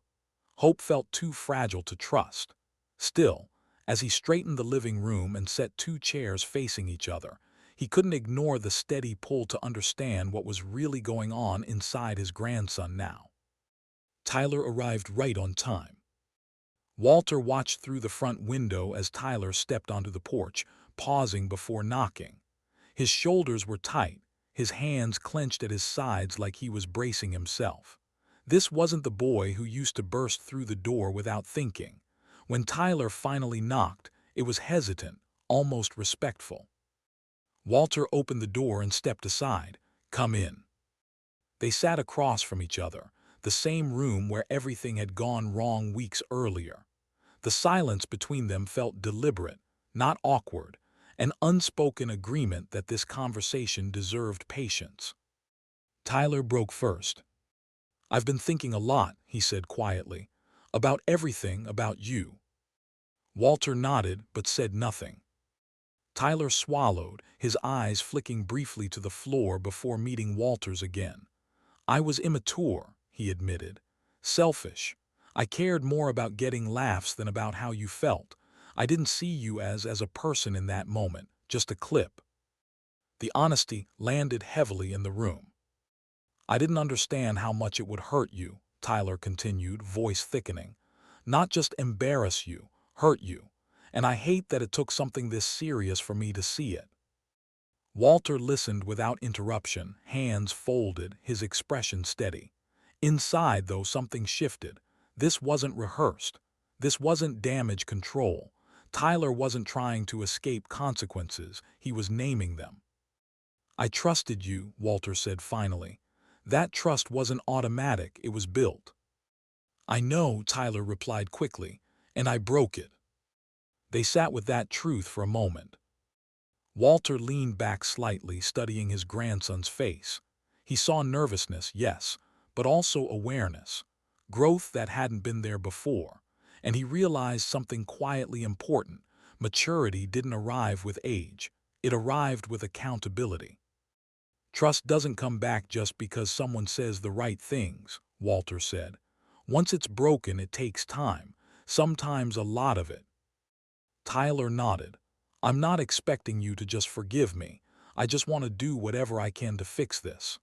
Hope felt too fragile to trust. Still, as he straightened the living room and set two chairs facing each other, he couldn't ignore the steady pull to understand what was really going on inside his grandson now. Tyler arrived right on time. Walter watched through the front window as Tyler stepped onto the porch, pausing before knocking. His shoulders were tight, his hands clenched at his sides like he was bracing himself. This wasn't the boy who used to burst through the door without thinking. When Tyler finally knocked, it was hesitant, almost respectful. Walter opened the door and stepped aside. "Come in." They sat across from each other, the same room where everything had gone wrong weeks earlier. The silence between them felt deliberate, not awkward, an unspoken agreement that this conversation deserved patience. Tyler broke first. "I've been thinking a lot," he said quietly, "about everything about you." Walter nodded but said nothing. Tyler swallowed, his eyes flicking briefly to the floor before meeting Walter's again. "I was immature," he admitted. "Selfish. I cared more about getting laughs than about how you felt. I didn't see you as a person in that moment, just a clip." The honesty landed heavily in the room. "I didn't understand how much it would hurt you," Tyler continued, voice thickening. "Not just embarrass you, hurt you. And I hate that it took something this serious for me to see it." Walter listened without interruption, hands folded, his expression steady. Inside, though, something shifted. This wasn't rehearsed. This wasn't damage control. Tyler wasn't trying to escape consequences, he was naming them. "I trusted you," Walter said finally. "That trust wasn't automatic, it was built." "I know," Tyler replied quickly, "and I broke it." They sat with that truth for a moment. Walter leaned back slightly, studying his grandson's face. He saw nervousness, yes, but also awareness, growth that hadn't been there before, and he realized something quietly important. Maturity didn't arrive with age, it arrived with accountability. "Trust doesn't come back just because someone says the right things," Walter said. "Once it's broken, it takes time, sometimes a lot of it." Tyler nodded. "I'm not expecting you to just forgive me. I just want to do whatever I can to fix this."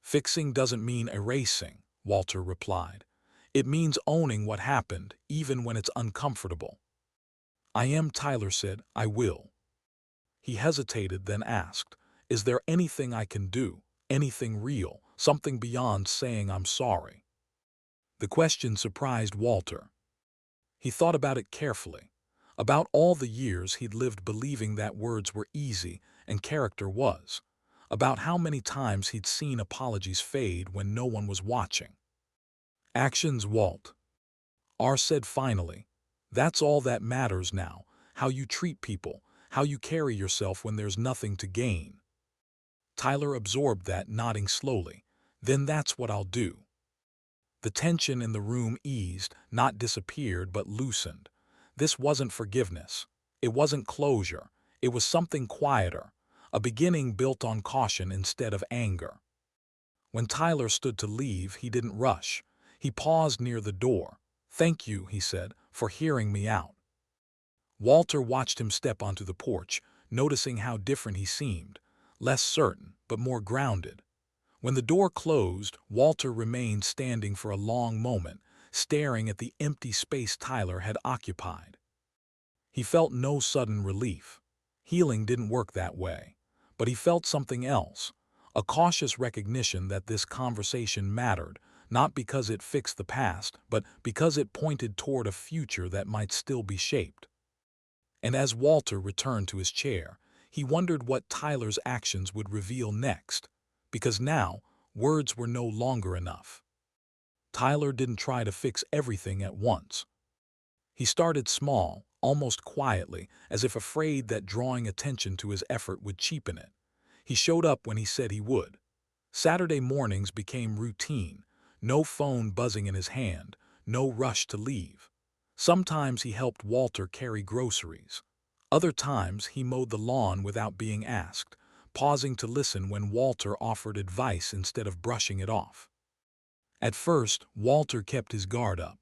"Fixing doesn't mean erasing," Walter replied. "It means owning what happened, even when it's uncomfortable." "I am," Tyler said. "I will." He hesitated, then asked, "Is there anything I can do? Anything real? Something beyond saying I'm sorry?" The question surprised Walter. He thought about it carefully. About all the years he'd lived believing that words were easy and character was. About how many times he'd seen apologies fade when no one was watching. "Actions, Walt." R said finally. "That's all that matters now, how you treat people, how you carry yourself when there's nothing to gain." Tyler absorbed that, nodding slowly. "Then that's what I'll do." The tension in the room eased, not disappeared, but loosened. This wasn't forgiveness. It wasn't closure. It was something quieter, a beginning built on caution instead of anger. When Tyler stood to leave, he didn't rush. He paused near the door. "Thank you," he said, "for hearing me out." Walter watched him step onto the porch, noticing how different he seemed, less certain, but more grounded. When the door closed, Walter remained standing for a long moment, staring at the empty space Tyler had occupied. He felt no sudden relief. Healing didn't work that way. But he felt something else, a cautious recognition that this conversation mattered, not because it fixed the past, but because it pointed toward a future that might still be shaped. And as Walter returned to his chair, he wondered what Tyler's actions would reveal next, because now words were no longer enough. Tyler didn't try to fix everything at once. He started small, almost quietly, as if afraid that drawing attention to his effort would cheapen it. He showed up when he said he would. Saturday mornings became routine, no phone buzzing in his hand, no rush to leave. Sometimes he helped Walter carry groceries. Other times he mowed the lawn without being asked, pausing to listen when Walter offered advice instead of brushing it off. At first, Walter kept his guard up.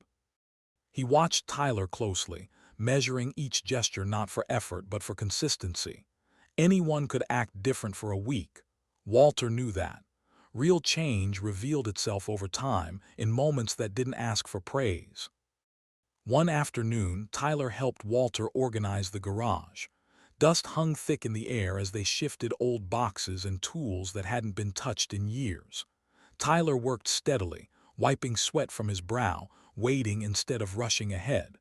He watched Tyler closely, measuring each gesture not for effort but for consistency. Anyone could act different for a week. Walter knew that. Real change revealed itself over time in moments that didn't ask for praise. One afternoon, Tyler helped Walter organize the garage. Dust hung thick in the air as they shifted old boxes and tools that hadn't been touched in years. Tyler worked steadily, wiping sweat from his brow, waiting instead of rushing ahead.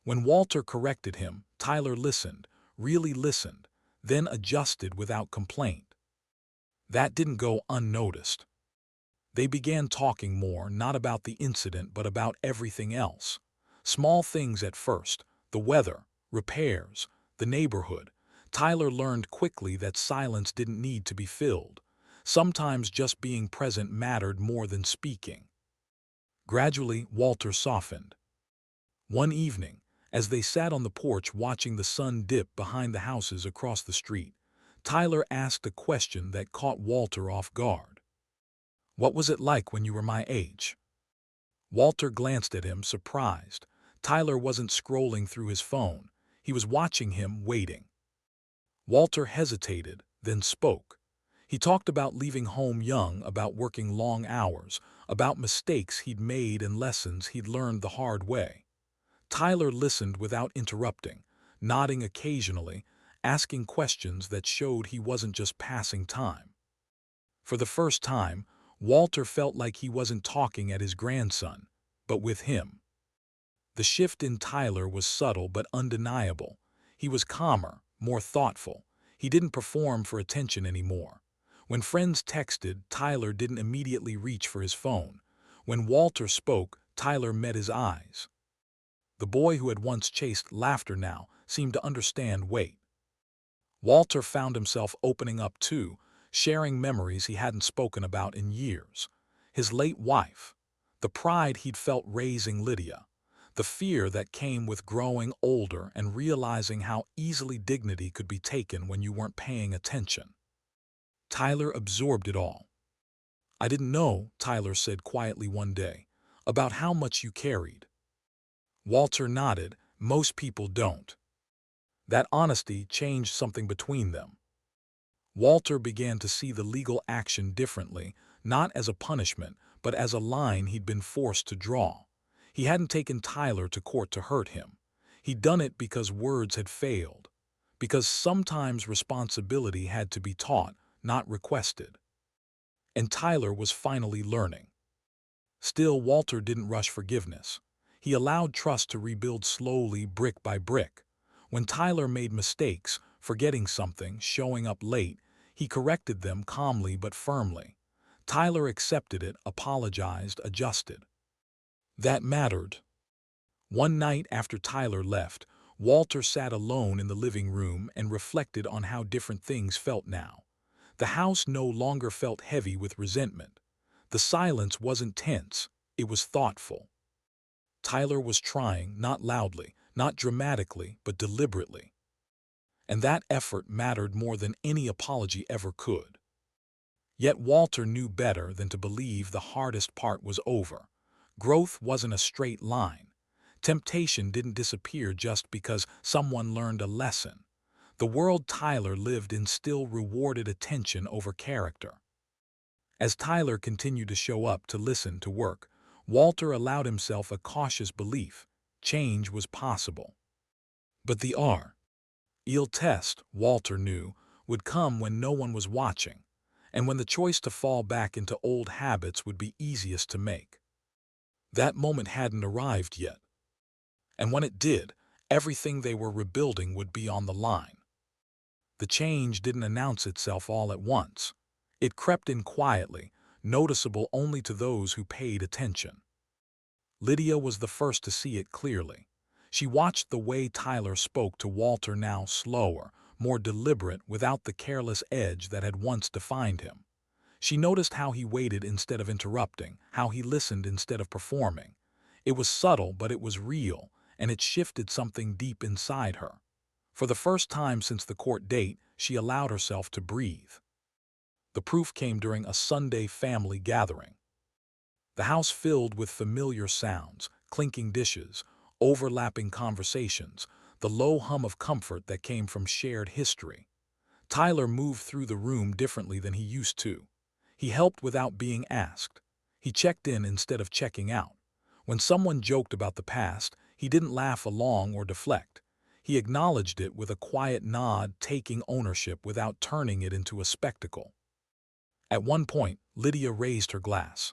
When Walter corrected him, Tyler listened, really listened, then adjusted without complaint. That didn't go unnoticed. They began talking more, not about the incident but about everything else. Small things at first, the weather, repairs, the neighborhood. Tyler learned quickly that silence didn't need to be filled. Sometimes just being present mattered more than speaking. Gradually, Walter softened. One evening, as they sat on the porch watching the sun dip behind the houses across the street, Tyler asked a question that caught Walter off guard. "What was it like when you were my age?" Walter glanced at him, surprised. Tyler wasn't scrolling through his phone. He was watching him, waiting. Walter hesitated, then spoke. He talked about leaving home young, about working long hours, about mistakes he'd made and lessons he'd learned the hard way. Tyler listened without interrupting, nodding occasionally, asking questions that showed he wasn't just passing time. For the first time, Walter felt like he wasn't talking at his grandson, but with him. The shift in Tyler was subtle but undeniable. He was calmer, more thoughtful. He didn't perform for attention anymore. When friends texted, Tyler didn't immediately reach for his phone. When Walter spoke, Tyler met his eyes. The boy who had once chased laughter now seemed to understand weight. Walter found himself opening up too, sharing memories he hadn't spoken about in years. His late wife, the pride he'd felt raising Lydia, the fear that came with growing older and realizing how easily dignity could be taken when you weren't paying attention. Tyler absorbed it all. "I didn't know," Tyler said quietly one day, "about how much you carried." Walter nodded. "Most people don't." That honesty changed something between them. Walter began to see the legal action differently, not as a punishment, but as a line he'd been forced to draw. He hadn't taken Tyler to court to hurt him. He'd done it because words had failed, because sometimes responsibility had to be taught, not requested. And Tyler was finally learning. Still, Walter didn't rush forgiveness. He allowed trust to rebuild slowly, brick by brick. When Tyler made mistakes, forgetting something, showing up late, he corrected them calmly but firmly. Tyler accepted it, apologized, adjusted. That mattered. One night after Tyler left, Walter sat alone in the living room and reflected on how different things felt now. The house no longer felt heavy with resentment. The silence wasn't tense, it was thoughtful. Tyler was trying, not loudly, not dramatically, but deliberately. And that effort mattered more than any apology ever could. Yet Walter knew better than to believe the hardest part was over. Growth wasn't a straight line. Temptation didn't disappear just because someone learned a lesson. The world Tyler lived in still rewarded attention over character. As Tyler continued to show up, to listen, to work, Walter allowed himself a cautious belief: change was possible. But the real test, Walter knew, would come when no one was watching, and when the choice to fall back into old habits would be easiest to make. That moment hadn't arrived yet, and when it did, everything they were rebuilding would be on the line. The change didn't announce itself all at once. It crept in quietly, noticeable only to those who paid attention. Lydia was the first to see it clearly. She watched the way Tyler spoke to Walter, now slower, more deliberate, without the careless edge that had once defined him. She noticed how he waited instead of interrupting, how he listened instead of performing. It was subtle, but it was real, and it shifted something deep inside her. For the first time since the court date, she allowed herself to breathe. The proof came during a Sunday family gathering. The house filled with familiar sounds, clinking dishes, overlapping conversations, the low hum of comfort that came from shared history. Tyler moved through the room differently than he used to. He helped without being asked. He checked in instead of checking out. When someone joked about the past, he didn't laugh along or deflect. He acknowledged it with a quiet nod, taking ownership without turning it into a spectacle. At one point, Lydia raised her glass.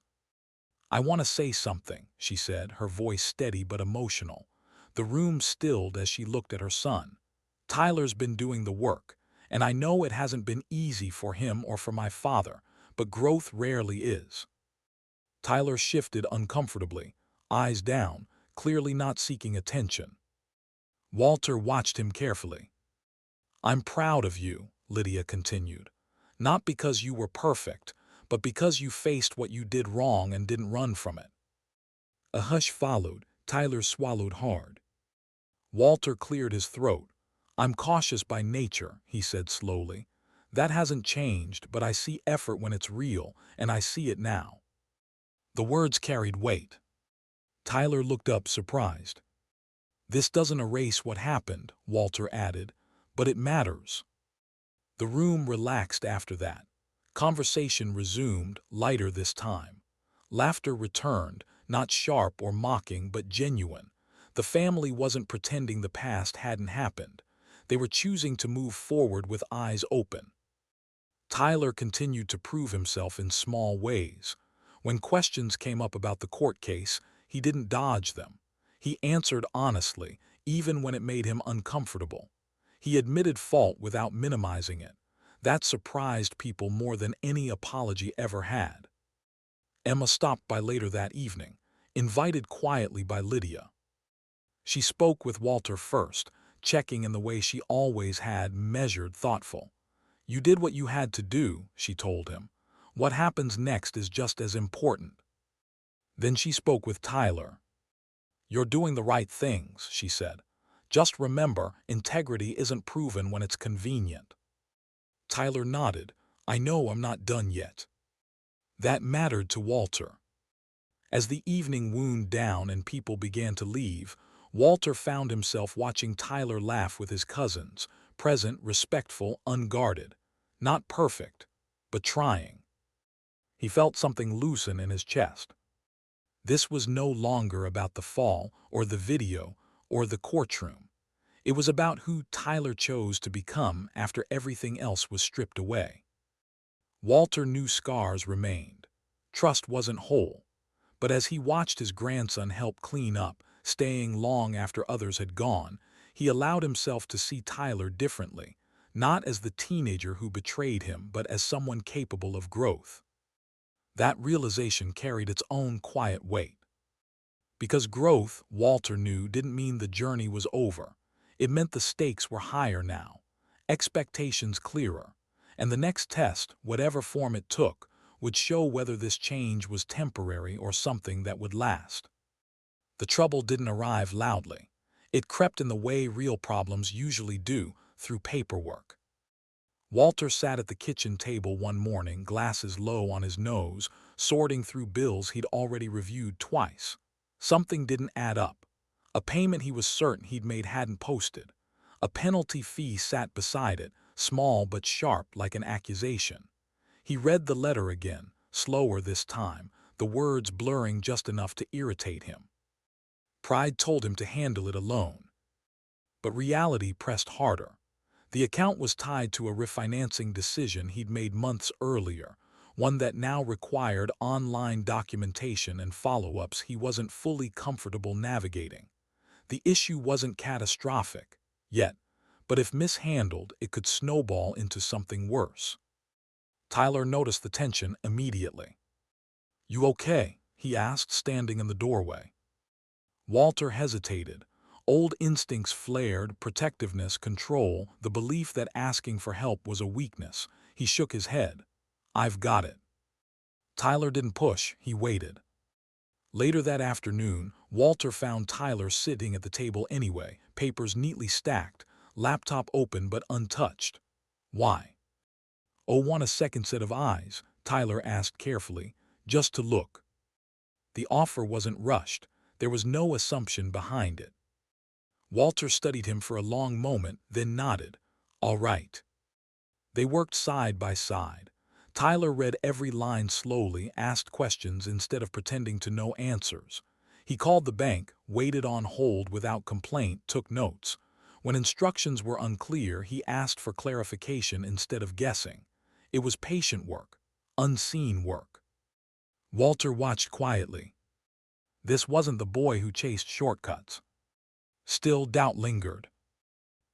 "I want to say something," she said, her voice steady but emotional. The room stilled as she looked at her son. "Tyler's been doing the work, and I know it hasn't been easy for him or for my father, but growth rarely is." Tyler shifted uncomfortably, eyes down, clearly not seeking attention. Walter watched him carefully. "I'm proud of you," Lydia continued. "Not because you were perfect, but because you faced what you did wrong and didn't run from it." A hush followed. Tyler swallowed hard. Walter cleared his throat. "I'm cautious by nature," he said slowly. "That hasn't changed, but I see effort when it's real, and I see it now." The words carried weight. Tyler looked up, surprised. "This doesn't erase what happened," Walter added, "but it matters." The room relaxed after that. Conversation resumed, lighter this time. Laughter returned, not sharp or mocking, but genuine. The family wasn't pretending the past hadn't happened. They were choosing to move forward with eyes open. Tyler continued to prove himself in small ways. When questions came up about the court case, he didn't dodge them. He answered honestly, even when it made him uncomfortable. He admitted fault without minimizing it. That surprised people more than any apology ever had. Emma stopped by later that evening, invited quietly by Lydia. She spoke with Walter first, checking in the way she always had, measured, thoughtful. "You did what you had to do," she told him. "What happens next is just as important." Then she spoke with Tyler. "You're doing the right things," she said. "Just remember, integrity isn't proven when it's convenient." Tyler nodded. "I know I'm not done yet." That mattered to Walter. As the evening wound down and people began to leave, Walter found himself watching Tyler laugh with his cousins, present, respectful, unguarded. Not perfect, but trying. He felt something loosen in his chest. This was no longer about the fall, or the video, or the courtroom. It was about who Tyler chose to become after everything else was stripped away. Walter knew scars remained. Trust wasn't whole. But as he watched his grandson help clean up, staying long after others had gone, he allowed himself to see Tyler differently, not as the teenager who betrayed him, but as someone capable of growth. That realization carried its own quiet weight. Because growth, Walter knew, didn't mean the journey was over. It meant the stakes were higher now, expectations clearer, and the next test, whatever form it took, would show whether this change was temporary or something that would last. The trouble didn't arrive loudly. It crept in the way real problems usually do, through paperwork. Walter sat at the kitchen table one morning, glasses low on his nose, sorting through bills he'd already reviewed twice. Something didn't add up. A payment he was certain he'd made hadn't posted. A penalty fee sat beside it, small but sharp like an accusation. He read the letter again, slower this time, the words blurring just enough to irritate him. Pride told him to handle it alone. But reality pressed harder. The account was tied to a refinancing decision he'd made months earlier, one that now required online documentation and follow-ups he wasn't fully comfortable navigating. The issue wasn't catastrophic, yet, but if mishandled, it could snowball into something worse. Tyler noticed the tension immediately. "You okay?" he asked, standing in the doorway. Walter hesitated. Old instincts flared, protectiveness, control, the belief that asking for help was a weakness. He shook his head. "I've got it." Tyler didn't push, he waited. Later that afternoon, Walter found Tyler sitting at the table anyway, papers neatly stacked, laptop open but untouched. "Why?" "Oh, want a second set of eyes?" Tyler asked carefully. "Just to look." The offer wasn't rushed. There was no assumption behind it. Walter studied him for a long moment, then nodded. "All right." They worked side by side. Tyler read every line slowly, asked questions instead of pretending to know answers. He called the bank, waited on hold without complaint, took notes. When instructions were unclear, he asked for clarification instead of guessing. It was patient work, unseen work. Walter watched quietly. This wasn't the boy who chased shortcuts. Still, doubt lingered.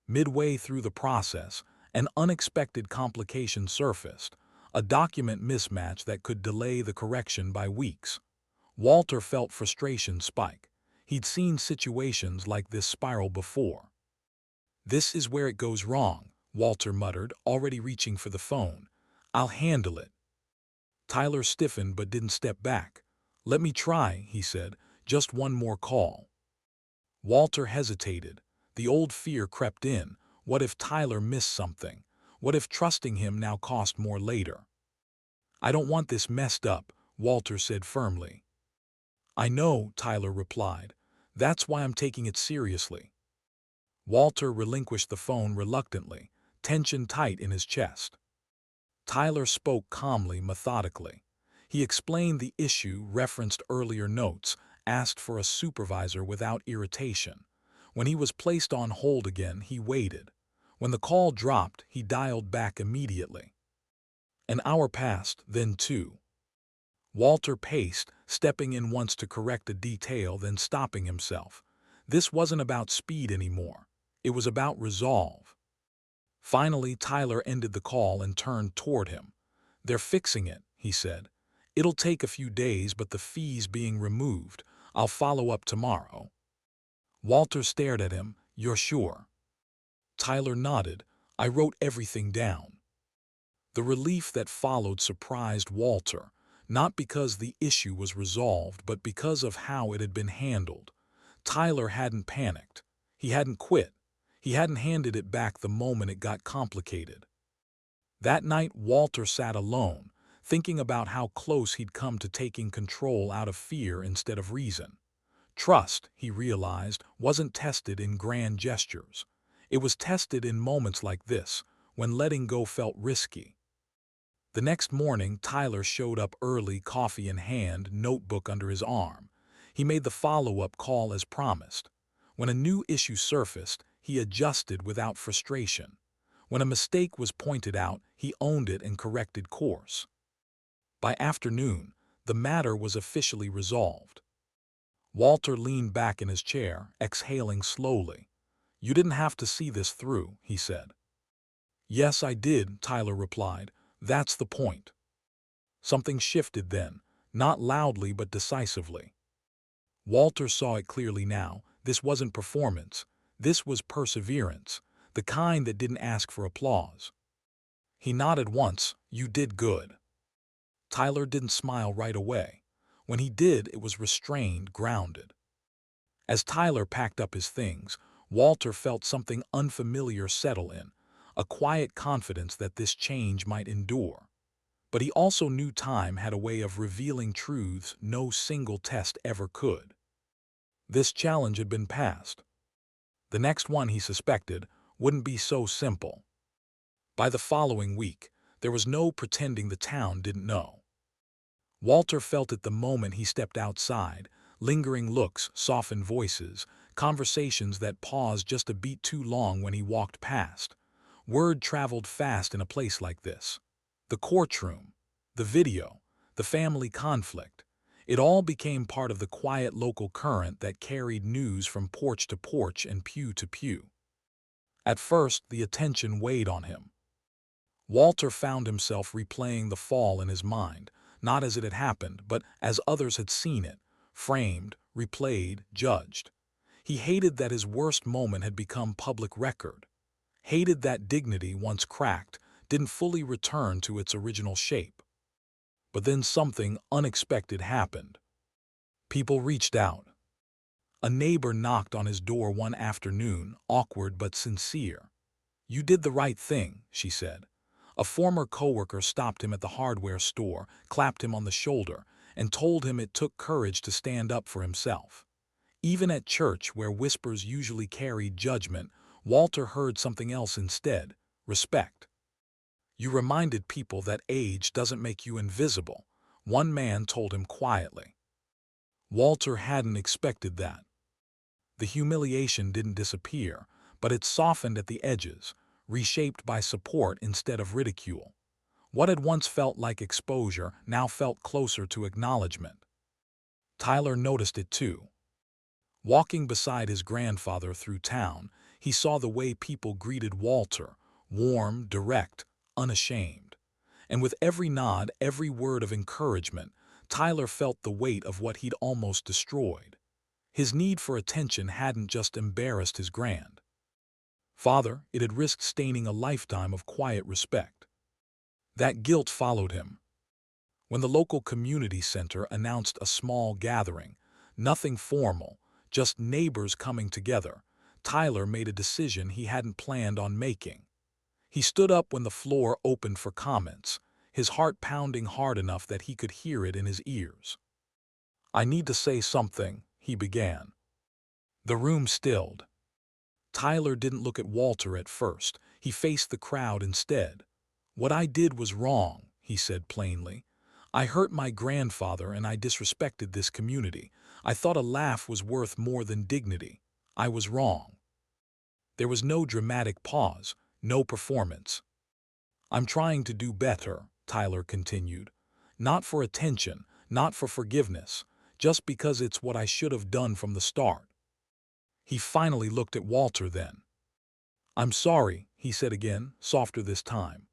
Midway through the process, an unexpected complication surfaced, a document mismatch that could delay the correction by weeks. Walter felt frustration spike. He'd seen situations like this spiral before. "This is where it goes wrong," Walter muttered, already reaching for the phone. "I'll handle it." Tyler stiffened but didn't step back. "Let me try," he said. "Just one more call." Walter hesitated. The old fear crept in. What if Tyler missed something? What if trusting him now cost more later? "I don't want this messed up," Walter said firmly. "I know," Tyler replied. "That's why I'm taking it seriously." Walter relinquished the phone reluctantly, tension tight in his chest. Tyler spoke calmly, methodically. He explained the issue, referenced earlier notes, asked for a supervisor without irritation. When he was placed on hold again, he waited. When the call dropped, he dialed back immediately. An hour passed, then two. Walter paced, stepping in once to correct a detail, then stopping himself. This wasn't about speed anymore. It was about resolve. Finally, Tyler ended the call and turned toward him. "They're fixing it," he said. "It'll take a few days, but the fee's being removed. I'll follow up tomorrow." Walter stared at him. "You're sure?" Tyler nodded. "I wrote everything down." The relief that followed surprised Walter, not because the issue was resolved, but because of how it had been handled. Tyler hadn't panicked. He hadn't quit. He hadn't handed it back the moment it got complicated. That night, Walter sat alone, thinking about how close he'd come to taking control out of fear instead of reason. Trust, he realized, wasn't tested in grand gestures. It was tested in moments like this, when letting go felt risky. The next morning, Tyler showed up early, coffee in hand, notebook under his arm. He made the follow-up call as promised. When a new issue surfaced, he adjusted without frustration. When a mistake was pointed out, he owned it and corrected course. By afternoon, the matter was officially resolved. Walter leaned back in his chair, exhaling slowly. "You didn't have to see this through," he said. "Yes, I did," Tyler replied. "That's the point." Something shifted then, not loudly but decisively. Walter saw it clearly now. This wasn't performance. This was perseverance, the kind that didn't ask for applause. He nodded once. "You did good." Tyler didn't smile right away. When he did, it was restrained, grounded. As Tyler packed up his things, Walter felt something unfamiliar settle in, a quiet confidence that this change might endure. But he also knew time had a way of revealing truths no single test ever could. This challenge had been passed. The next one, he suspected, wouldn't be so simple. By the following week, there was no pretending the town didn't know. Walter felt it the moment he stepped outside, lingering looks, softened voices, conversations that paused just a beat too long when he walked past. Word traveled fast in a place like this. The courtroom, the video, the family conflict. It all became part of the quiet local current that carried news from porch to porch and pew to pew. At first, the attention weighed on him. Walter found himself replaying the fall in his mind, not as it had happened, but as others had seen it, framed, replayed, judged. He hated that his worst moment had become public record. Hated that dignity, once cracked, didn't fully return to its original shape. But then something unexpected happened. People reached out. A neighbor knocked on his door one afternoon, awkward but sincere. "You did the right thing," she said. A former coworker stopped him at the hardware store, clapped him on the shoulder, and told him it took courage to stand up for himself. Even at church, where whispers usually carried judgment, Walter heard something else instead: respect. "You reminded people that age doesn't make you invisible," one man told him quietly. Walter hadn't expected that. The humiliation didn't disappear, but it softened at the edges, reshaped by support instead of ridicule. What had once felt like exposure now felt closer to acknowledgement. Tyler noticed it too. Walking beside his grandfather through town, he saw the way people greeted Walter, warm, direct, unashamed. And with every nod, every word of encouragement, Tyler felt the weight of what he'd almost destroyed. His need for attention hadn't just embarrassed his grandfather, it had risked staining a lifetime of quiet respect. That guilt followed him. When the local community center announced a small gathering, nothing formal, just neighbors coming together, Tyler made a decision he hadn't planned on making. He stood up when the floor opened for comments, his heart pounding hard enough that he could hear it in his ears. "I need to say something," he began. The room stilled. Tyler didn't look at Walter at first. He faced the crowd instead. "What I did was wrong," he said plainly. "I hurt my grandfather and I disrespected this community. I thought a laugh was worth more than dignity. I was wrong." There was no dramatic pause, no performance. "I'm trying to do better," Tyler continued. "Not for attention, not for forgiveness, just because it's what I should have done from the start." He finally looked at Walter then. "I'm sorry," he said again, softer this time.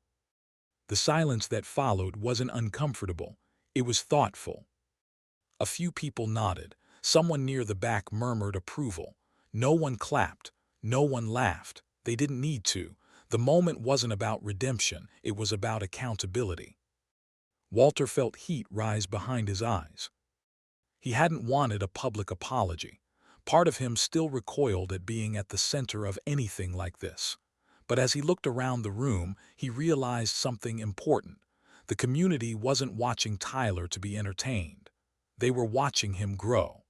The silence that followed wasn't uncomfortable. It was thoughtful. A few people nodded. Someone near the back murmured approval. No one clapped. No one laughed. They didn't need to. The moment wasn't about redemption. It was about accountability. Walter felt heat rise behind his eyes. He hadn't wanted a public apology. Part of him still recoiled at being at the center of anything like this. But as he looked around the room, he realized something important. The community wasn't watching Tyler to be entertained. They were watching him grow.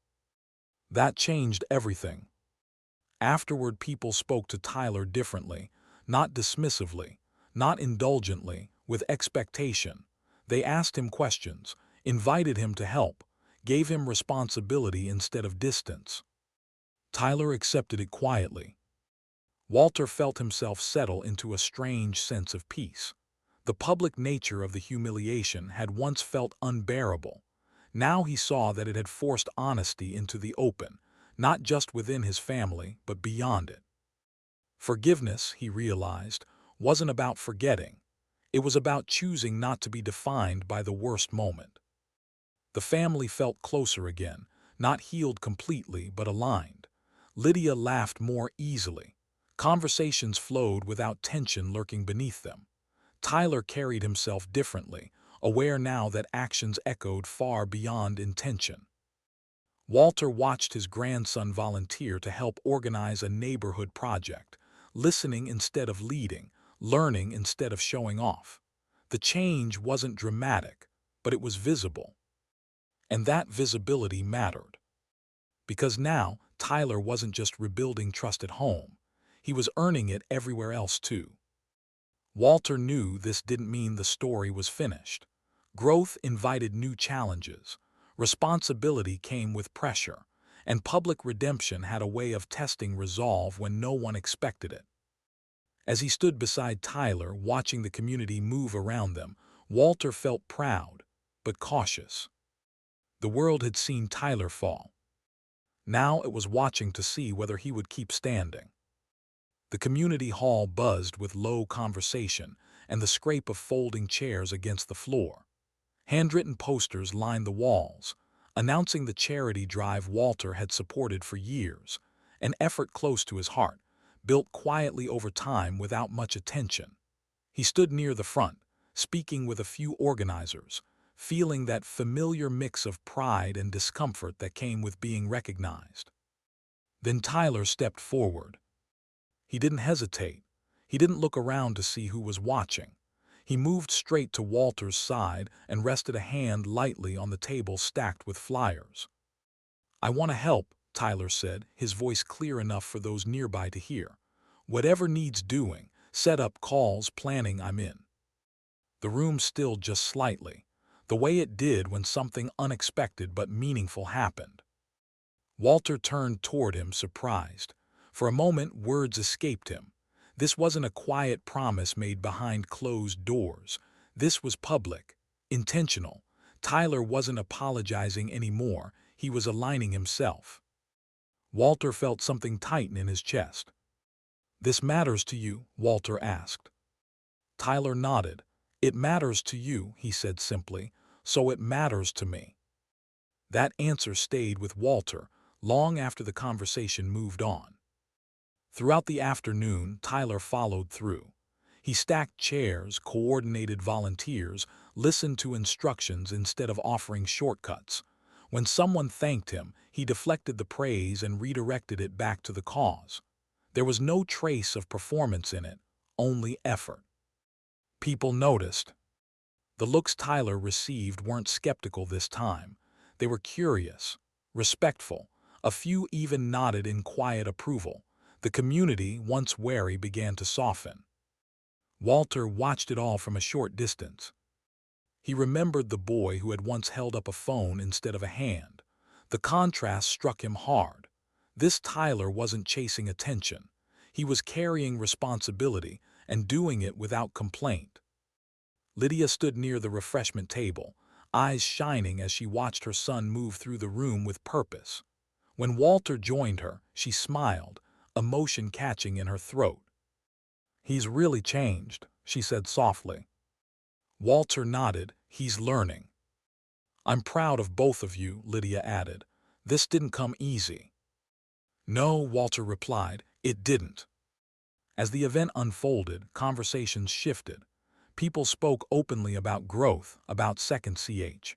That changed everything. Afterward, people spoke to Tyler differently, not dismissively, not indulgently, with expectation. They asked him questions, invited him to help, gave him responsibility instead of distance. Tyler accepted it quietly. Walter felt himself settle into a strange sense of peace. The public nature of the humiliation had once felt unbearable. Now he saw that it had forced honesty into the open, not just within his family, but beyond it. Forgiveness, he realized, wasn't about forgetting. It was about choosing not to be defined by the worst moment. The family felt closer again, not healed completely, but aligned. Lydia laughed more easily. Conversations flowed without tension lurking beneath them. Tyler carried himself differently, aware now that actions echoed far beyond intention. Walter watched his grandson volunteer to help organize a neighborhood project, listening instead of leading, learning instead of showing off. The change wasn't dramatic, but it was visible. And that visibility mattered. Because now, Tyler wasn't just rebuilding trust at home. He was earning it everywhere else too. Walter knew this didn't mean the story was finished. Growth invited new challenges. Responsibility came with pressure. and public redemption had a way of testing resolve when no one expected it. As he stood beside Tyler, watching the community move around them, Walter felt proud, but cautious. The world had seen Tyler fall. Now it was watching to see whether he would keep standing. The community hall buzzed with low conversation and the scrape of folding chairs against the floor. Handwritten posters lined the walls, announcing the charity drive Walter had supported for years, an effort close to his heart, built quietly over time without much attention. He stood near the front, speaking with a few organizers, feeling that familiar mix of pride and discomfort that came with being recognized. Then Tyler stepped forward. He didn't hesitate. He didn't look around to see who was watching. He moved straight to Walter's side and rested a hand lightly on the table stacked with flyers. "I want to help," Tyler said, his voice clear enough for those nearby to hear. "Whatever needs doing, set up calls, planning, I'm in." The room stilled just slightly, the way it did when something unexpected but meaningful happened. Walter turned toward him, surprised. For a moment, words escaped him. This wasn't a quiet promise made behind closed doors. This was public, intentional. Tyler wasn't apologizing anymore. He was aligning himself. Walter felt something tighten in his chest. "This matters to you?" Walter asked. Tyler nodded. "It matters to you," he said simply, "so it matters to me." That answer stayed with Walter long after the conversation moved on. Throughout the afternoon, Tyler followed through. He stacked chairs, coordinated volunteers, listened to instructions instead of offering shortcuts. When someone thanked him, he deflected the praise and redirected it back to the cause. There was no trace of performance in it, only effort. People noticed. The looks Tyler received weren't skeptical this time. They were curious, respectful. A few even nodded in quiet approval. The community, once wary, began to soften. Walter watched it all from a short distance. He remembered the boy who had once held up a phone instead of a hand. The contrast struck him hard. This Tyler wasn't chasing attention. He was carrying responsibility and doing it without complaint. Lydia stood near the refreshment table, eyes shining as she watched her son move through the room with purpose. When Walter joined her, she smiled, emotion catching in her throat. "He's really changed," she said softly. Walter nodded. "He's learning." "I'm proud of both of you," Lydia added. "This didn't come easy." "No," Walter replied, "it didn't." As the event unfolded, conversations shifted. People spoke openly about growth, about second CH.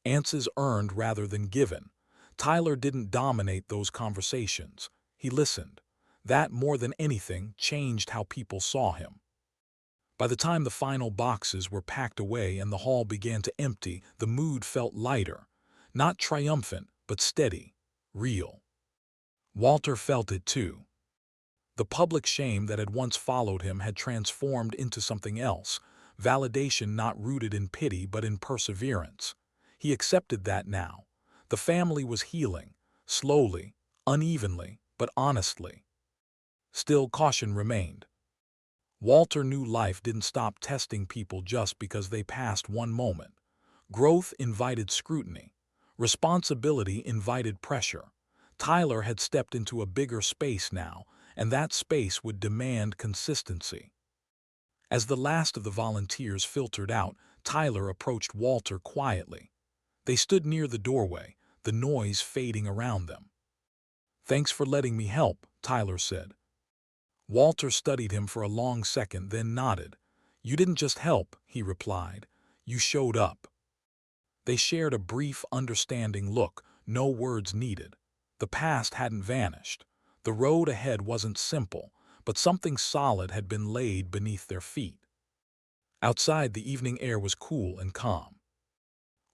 Answers earned rather than given. Tyler didn't dominate those conversations. He listened. That, more than anything, changed how people saw him. By the time the final boxes were packed away and the hall began to empty, the mood felt lighter. Not triumphant, but steady, real. Walter felt it too. The public shame that had once followed him had transformed into something else, validation not rooted in pity but in perseverance. He accepted that now. The family was healing, slowly, unevenly, but honestly. Still, caution remained. Walter knew life didn't stop testing people just because they passed one moment. Growth invited scrutiny. Responsibility invited pressure. Tyler had stepped into a bigger space now, and that space would demand consistency. As the last of the volunteers filtered out, Tyler approached Walter quietly. They stood near the doorway, the noise fading around them. "Thanks for letting me help," Tyler said. Walter studied him for a long second, then nodded. "You didn't just help," he replied. "You showed up." They shared a brief, understanding look, no words needed. The past hadn't vanished. The road ahead wasn't simple, but something solid had been laid beneath their feet. Outside, the evening air was cool and calm.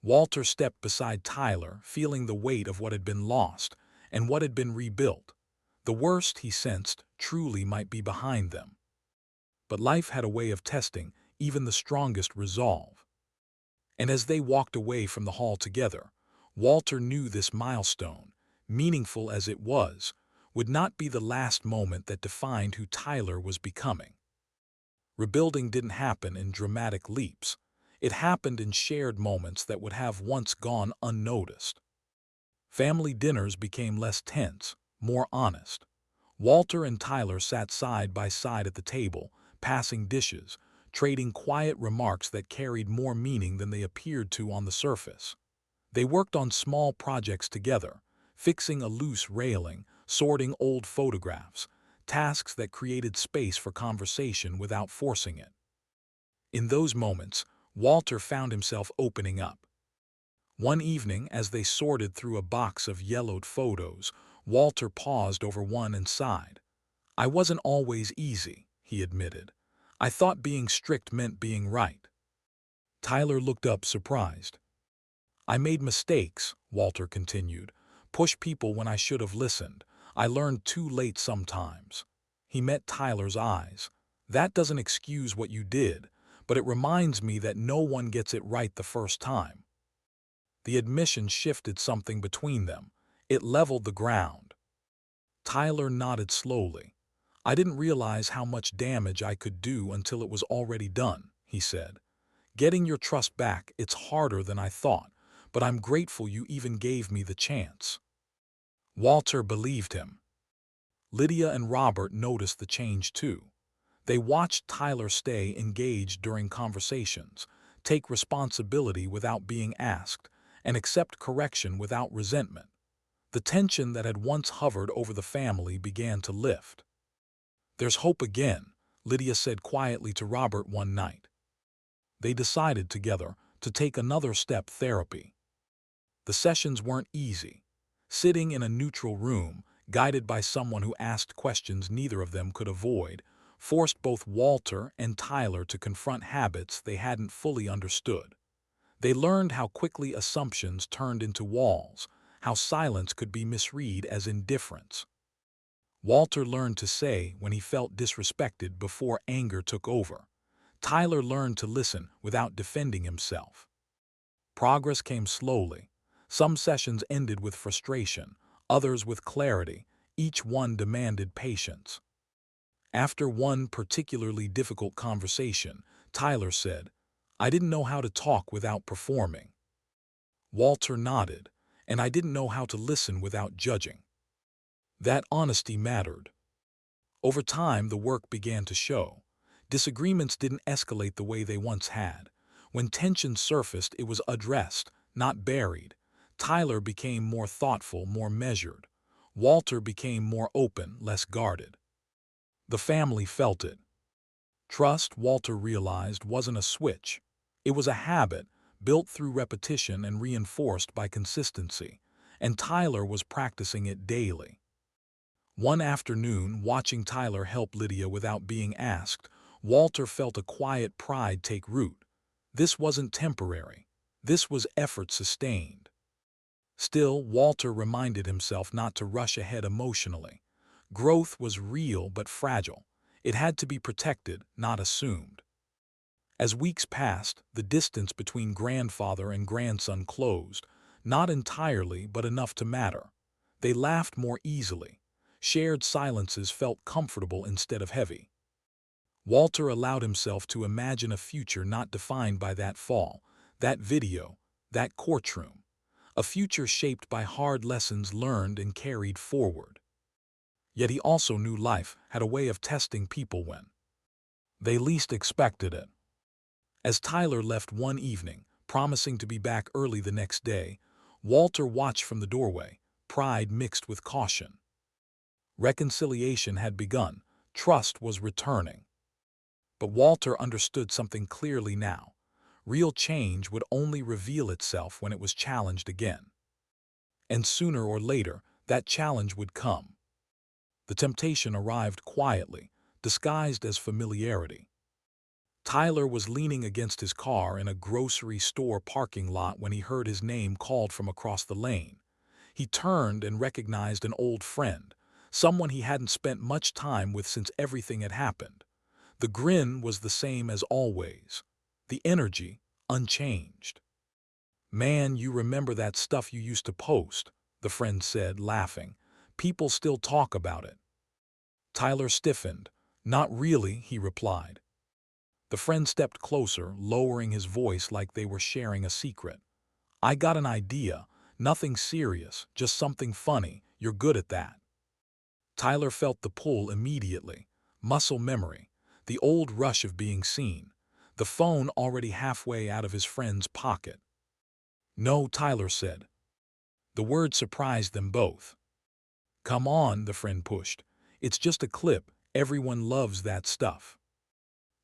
Walter stepped beside Tyler, feeling the weight of what had been lost and what had been rebuilt. The worst, he sensed, truly might be behind them. But life had a way of testing even the strongest resolve. And as they walked away from the hall together, Walter knew this milestone, meaningful as it was, would not be the last moment that defined who Tyler was becoming. Rebuilding didn't happen in dramatic leaps. It happened in shared moments that would have once gone unnoticed. Family dinners became less tense, more honest. Walter and Tyler sat side by side at the table, passing dishes, trading quiet remarks that carried more meaning than they appeared to on the surface. They worked on small projects together, fixing a loose railing, sorting old photographs, tasks that created space for conversation without forcing it. In those moments, Walter found himself opening up. One evening, as they sorted through a box of yellowed photos, Walter paused over one and sighed. "I wasn't always easy," he admitted. "I thought being strict meant being right." Tyler looked up surprised. "I made mistakes," Walter continued. "Pushed people when I should have listened. I learned too late sometimes." He met Tyler's eyes. "That doesn't excuse what you did, but it reminds me that no one gets it right the first time." The admission shifted something between them. It leveled the ground. Tyler nodded slowly. "I didn't realize how much damage I could do until it was already done," he said. "Getting your trust back, it's harder than I thought, but I'm grateful you even gave me the chance." Walter believed him. Lydia and Robert noticed the change too. They watched Tyler stay engaged during conversations, take responsibility without being asked, and accept correction without resentment. The tension that had once hovered over the family began to lift. "There's hope again," Lydia said quietly to Robert one night. They decided together to take another step: therapy. The sessions weren't easy. Sitting in a neutral room, guided by someone who asked questions neither of them could avoid, forced both Walter and Tyler to confront habits they hadn't fully understood. They learned how quickly assumptions turned into walls, how silence could be misread as indifference. Walter learned to say when he felt disrespected before anger took over. Tyler learned to listen without defending himself. Progress came slowly. Some sessions ended with frustration, others with clarity. Each one demanded patience. After one particularly difficult conversation, Tyler said, "I didn't know how to talk without performing." Walter nodded, "And I didn't know how to listen without judging." That honesty mattered. Over time, the work began to show. Disagreements didn't escalate the way they once had. When tension surfaced, it was addressed, not buried. Tyler became more thoughtful, more measured. Walter became more open, less guarded. The family felt it. Trust, Walter realized, wasn't a switch. It was a habit, built through repetition and reinforced by consistency. And Tyler was practicing it daily. One afternoon, watching Tyler help Lydia without being asked, Walter felt a quiet pride take root. This wasn't temporary. This was effort sustained. Still, Walter reminded himself not to rush ahead emotionally. Growth was real but fragile. It had to be protected, not assumed. As weeks passed, the distance between grandfather and grandson closed, not entirely but enough to matter. They laughed more easily. Shared silences felt comfortable instead of heavy. Walter allowed himself to imagine a future not defined by that fall, that video, that courtroom. A future shaped by hard lessons learned and carried forward. Yet he also knew life had a way of testing people when they least expected it. As Tyler left one evening, promising to be back early the next day, Walter watched from the doorway, pride mixed with caution. Reconciliation had begun, trust was returning. But Walter understood something clearly now. Real change would only reveal itself when it was challenged again. And sooner or later, that challenge would come. The temptation arrived quietly, disguised as familiarity. Tyler was leaning against his car in a grocery store parking lot when he heard his name called from across the lane. He turned and recognized an old friend, someone he hadn't spent much time with since everything had happened. The grin was the same as always, the energy unchanged. "Man, you remember that stuff you used to post," the friend said, laughing. People still talk about it. Tyler stiffened. Not really, he replied. The friend stepped closer, lowering his voice like they were sharing a secret. I got an idea. Nothing serious, just something funny. You're good at that. Tyler felt the pull immediately. Muscle memory. The old rush of being seen. The phone already halfway out of his friend's pocket. No, Tyler said. The word surprised them both. Come on, the friend pushed. It's just a clip. Everyone loves that stuff.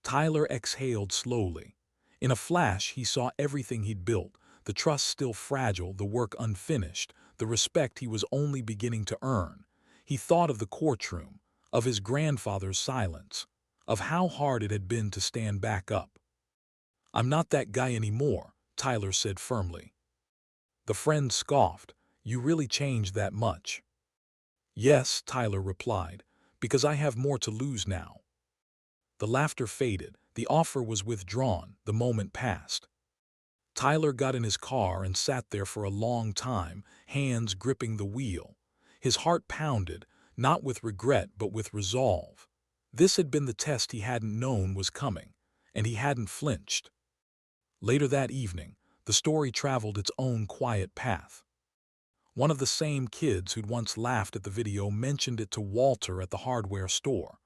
Tyler exhaled slowly. In a flash, he saw everything he'd built, the trust still fragile, the work unfinished, the respect he was only beginning to earn. He thought of the courtroom, of his grandfather's silence, of how hard it had been to stand back up. I'm not that guy anymore, Tyler said firmly. The friend scoffed. You really changed that much. Yes, Tyler replied, because I have more to lose now. The laughter faded. The offer was withdrawn. The moment passed. Tyler got in his car and sat there for a long time, hands gripping the wheel. His heart pounded, not with regret but with resolve. This had been the test he hadn't known was coming, and he hadn't flinched. Later that evening, the story traveled its own quiet path. One of the same kids who'd once laughed at the video mentioned it to Walter at the hardware store.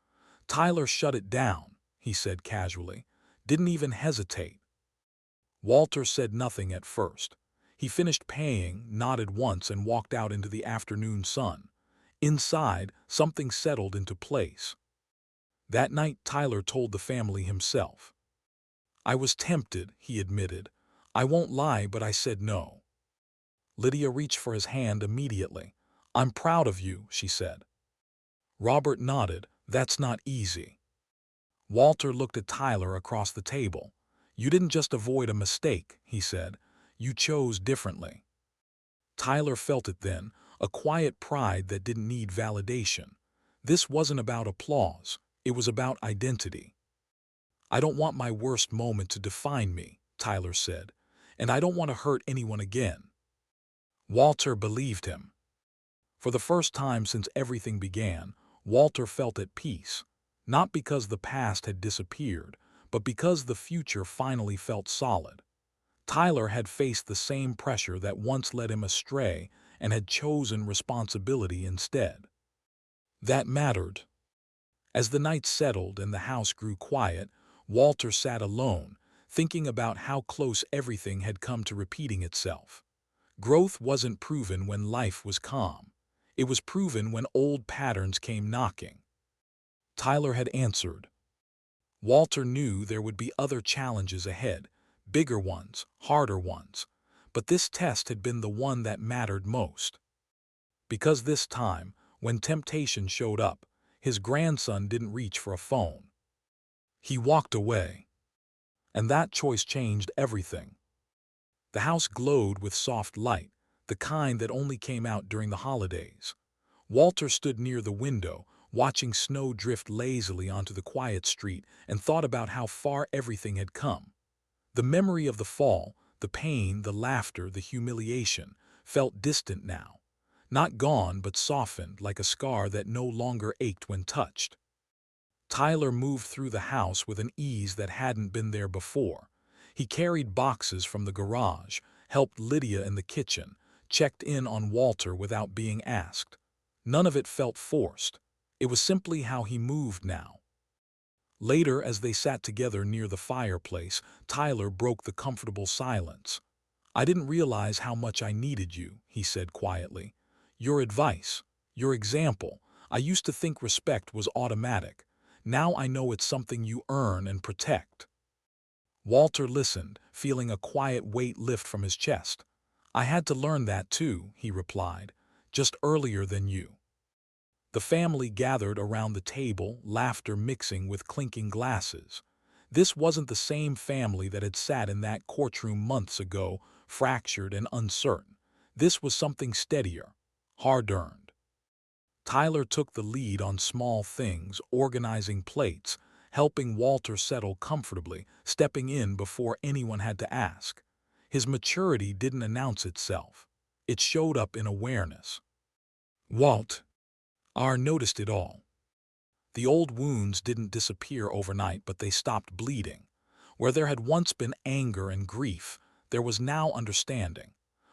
Tyler shut it down, he said casually. Didn't even hesitate. Walter said nothing at first. He finished paying, nodded once, and walked out into the afternoon sun. Inside, something settled into place. That night, Tyler told the family himself. I was tempted, he admitted. I won't lie, but I said no. Lydia reached for his hand immediately. I'm proud of you, she said. Robert nodded. That's not easy. Walter looked at Tyler across the table. You didn't just avoid a mistake, he said. You chose differently. Tyler felt it then, a quiet pride that didn't need validation. This wasn't about applause. It was about identity. I don't want my worst moment to define me, Tyler said, and I don't want to hurt anyone again. Walter believed him. For the first time since everything began, Walter felt at peace, not because the past had disappeared, but because the future finally felt solid. Tyler had faced the same pressure that once led him astray and had chosen responsibility instead. That mattered. As the night settled and the house grew quiet, Walter sat alone, thinking about how close everything had come to repeating itself. Growth wasn't proven when life was calm. It was proven when old patterns came knocking. Tyler had answered. Walter knew there would be other challenges ahead, bigger ones, harder ones. But this test had been the one that mattered most. Because this time, when temptation showed up, his grandson didn't reach for a phone. He walked away. And that choice changed everything. The house glowed with soft light, the kind that only came out during the holidays. Walter stood near the window, watching snow drift lazily onto the quiet street, and thought about how far everything had come. The memory of the fall, the pain, the laughter, the humiliation, felt distant now. Not gone, but softened, like a scar that no longer ached when touched. Tyler moved through the house with an ease that hadn't been there before. He carried boxes from the garage, helped Lydia in the kitchen, checked in on Walter without being asked. None of it felt forced. It was simply how he moved now. Later, as they sat together near the fireplace, Tyler broke the comfortable silence. I didn't realize how much I needed you, he said quietly. Your advice, your example. I used to think respect was automatic. Now I know it's something you earn and protect. Walter listened, feeling a quiet weight lift from his chest. I had to learn that too, he replied, just earlier than you. The family gathered around the table, laughter mixing with clinking glasses. This wasn't the same family that had sat in that courtroom months ago, fractured and uncertain. This was something steadier, hard-earned. Tyler took the lead on small things, organizing plates, helping Walter settle comfortably, stepping in before anyone had to ask. His maturity didn't announce itself. It showed up in awareness. Walt R. noticed it all. The old wounds didn't disappear overnight, but they stopped bleeding. Where there had once been anger and grief, there was now understanding.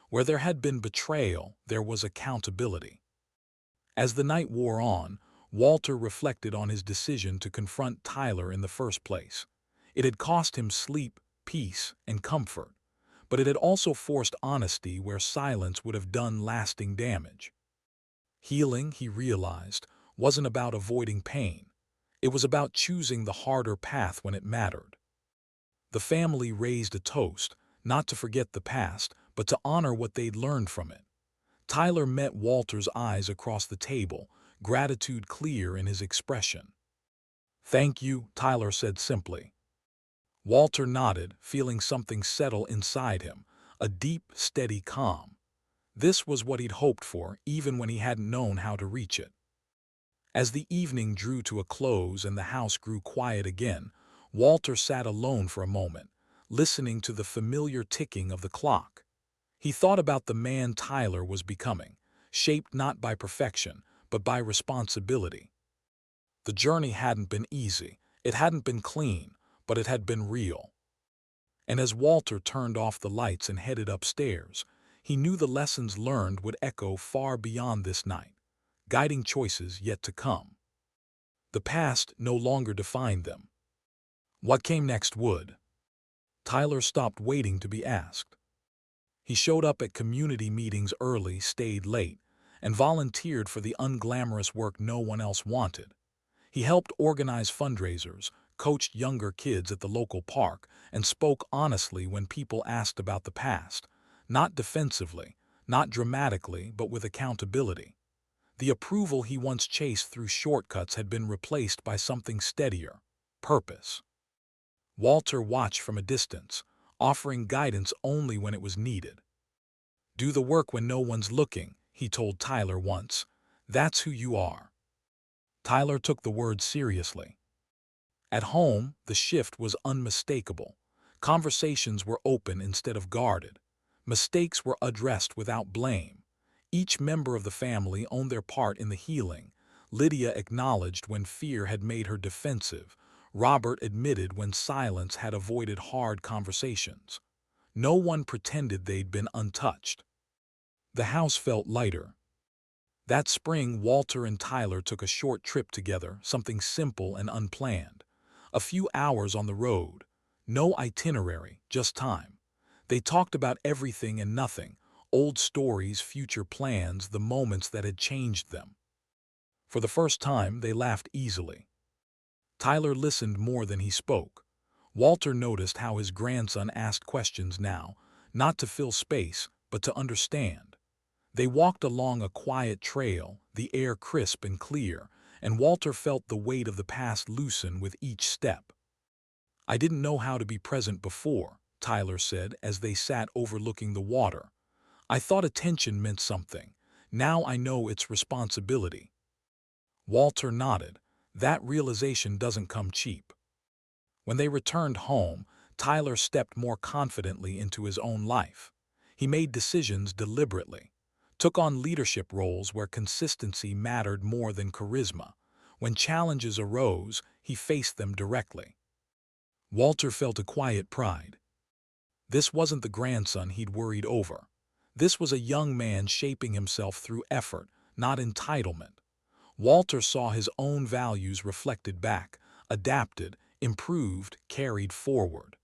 Where there had been betrayal, there was accountability. As the night wore on, Walter reflected on his decision to confront Tyler in the first place. It had cost him sleep, peace, and comfort, but it had also forced honesty where silence would have done lasting damage. Healing, he realized, wasn't about avoiding pain. It was about choosing the harder path when it mattered. The family raised a toast, not to forget the past, but to honor what they'd learned from it. Tyler met Walter's eyes across the table, gratitude clear in his expression. "Thank you," Tyler said simply. Walter nodded, feeling something settle inside him, a deep, steady calm. This was what he'd hoped for, even when he hadn't known how to reach it. As the evening drew to a close and the house grew quiet again, Walter sat alone for a moment, listening to the familiar ticking of the clock. He thought about the man Tyler was becoming, shaped not by perfection, but by responsibility. The journey hadn't been easy, it hadn't been clean, but it had been real. And as Walter turned off the lights and headed upstairs, he knew the lessons learned would echo far beyond this night, guiding choices yet to come. The past no longer defined them. What came next would. Tyler stopped waiting to be asked. He showed up at community meetings early, stayed late, and volunteered for the unglamorous work no one else wanted. He helped organize fundraisers, coached younger kids at the local park, and spoke honestly when people asked about the past, not defensively, not dramatically, but with accountability. The approval he once chased through shortcuts had been replaced by something steadier: purpose. Walter watched from a distance, offering guidance only when it was needed. "Do the work when no one's looking," he told Tyler once. "That's who you are." Tyler took the words seriously. At home, the shift was unmistakable. Conversations were open instead of guarded. Mistakes were addressed without blame. Each member of the family owned their part in the healing. Lydia acknowledged when fear had made her defensive. Robert admitted when silence had avoided hard conversations. No one pretended they'd been untouched. The house felt lighter. That spring, Walter and Tyler took a short trip together, something simple and unplanned. A few hours on the road. No itinerary, just time. They talked about everything and nothing, old stories, future plans, the moments that had changed them. For the first time, they laughed easily. Tyler listened more than he spoke. Walter noticed how his grandson asked questions now, not to fill space, but to understand. They walked along a quiet trail, the air crisp and clear, and Walter felt the weight of the past loosen with each step. "I didn't know how to be present before," Tyler said as they sat overlooking the water. "I thought attention meant something. Now I know it's responsibility." Walter nodded. That realization doesn't come cheap. When they returned home, Tyler stepped more confidently into his own life. He made decisions deliberately, took on leadership roles where consistency mattered more than charisma. When challenges arose, he faced them directly. Walter felt a quiet pride. This wasn't the grandson he'd worried over. This was a young man shaping himself through effort, not entitlement. Walter saw his own values reflected back, adapted, improved, carried forward.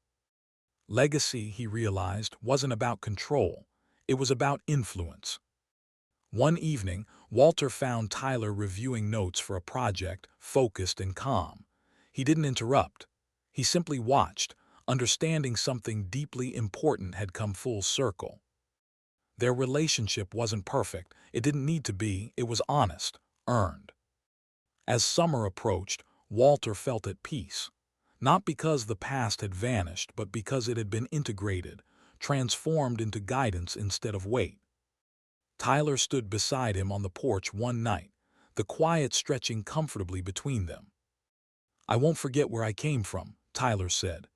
Legacy, he realized, wasn't about control. It was about influence. One evening, Walter found Tyler reviewing notes for a project, focused and calm. He didn't interrupt. He simply watched, understanding something deeply important had come full circle. Their relationship wasn't perfect. It didn't need to be. It was honest, earned. As summer approached, Walter felt at peace. Not because the past had vanished, but because it had been integrated, transformed into guidance instead of weight. Tyler stood beside him on the porch one night, the quiet stretching comfortably between them. "I won't forget where I came from," Tyler said.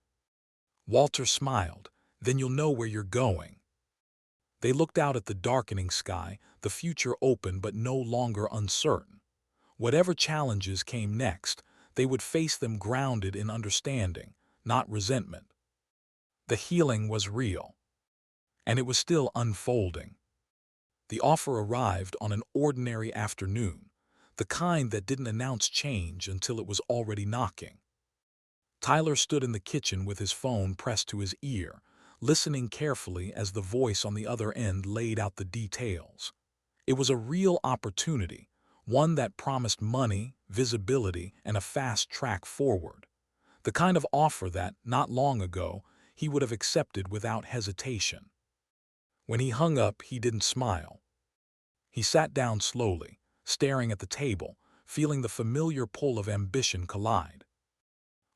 Walter smiled. "Then you'll know where you're going." They looked out at the darkening sky, the future open but no longer uncertain. Whatever challenges came next, they would face them grounded in understanding, not resentment. The healing was real, and it was still unfolding. The offer arrived on an ordinary afternoon, the kind that didn't announce change until it was already knocking. Tyler stood in the kitchen with his phone pressed to his ear, listening carefully as the voice on the other end laid out the details. It was a real opportunity, one that promised money, visibility, and a fast track forward. The kind of offer that, not long ago, he would have accepted without hesitation. When he hung up, he didn't smile. He sat down slowly, staring at the table, feeling the familiar pull of ambition collide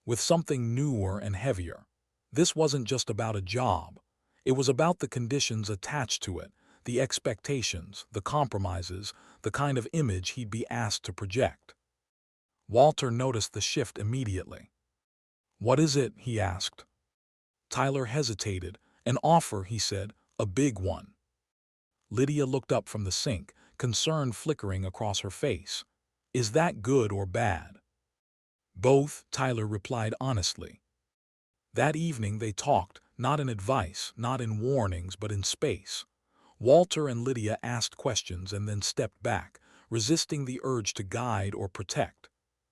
with something newer and heavier. This wasn't just about a job. It was about the conditions attached to it, the expectations, the compromises, the kind of image he'd be asked to project. Walter noticed the shift immediately. "What is it?" he asked. Tyler hesitated. "An offer," he said, "a big one." Lydia looked up from the sink, concern flickering across her face. "Is that good or bad?" "Both," Tyler replied honestly. That evening they talked, not in advice, not in warnings, but in space. Walter and Lydia asked questions and then stepped back, resisting the urge to guide or protect.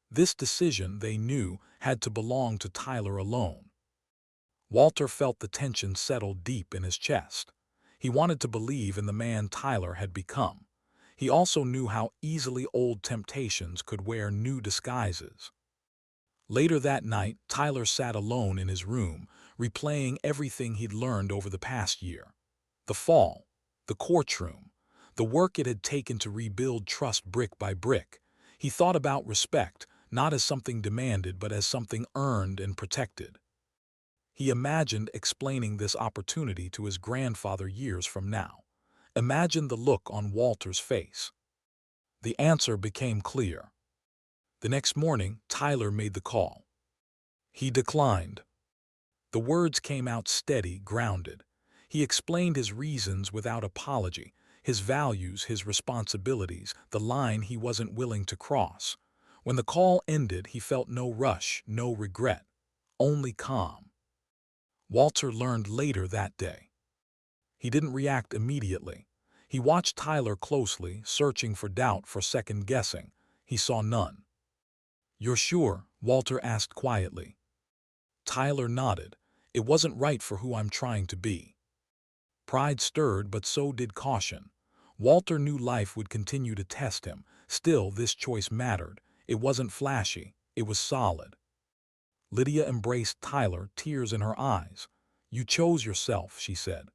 This decision, they knew, had to belong to Tyler alone. Walter felt the tension settle deep in his chest. He wanted to believe in the man Tyler had become. He also knew how easily old temptations could wear new disguises. Later that night, Tyler sat alone in his room, replaying everything he'd learned over the past year. The fall, the courtroom, the work it had taken to rebuild trust brick by brick. He thought about respect, not as something demanded but as something earned and protected. He imagined explaining this opportunity to his grandfather years from now. Imagined the look on Walter's face. The answer became clear. The next morning, Tyler made the call. He declined. The words came out steady, grounded. He explained his reasons without apology, his values, his responsibilities, the line he wasn't willing to cross. When the call ended, he felt no rush, no regret, only calm. Walter learned later that day. He didn't react immediately. He watched Tyler closely, searching for doubt, for second-guessing. He saw none. "You're sure?" Walter asked quietly. Tyler nodded. "It wasn't right for who I'm trying to be." Pride stirred, but so did caution. Walter knew life would continue to test him. Still, this choice mattered. It wasn't flashy. It was solid. Lydia embraced Tyler, tears in her eyes. "You chose yourself," she said.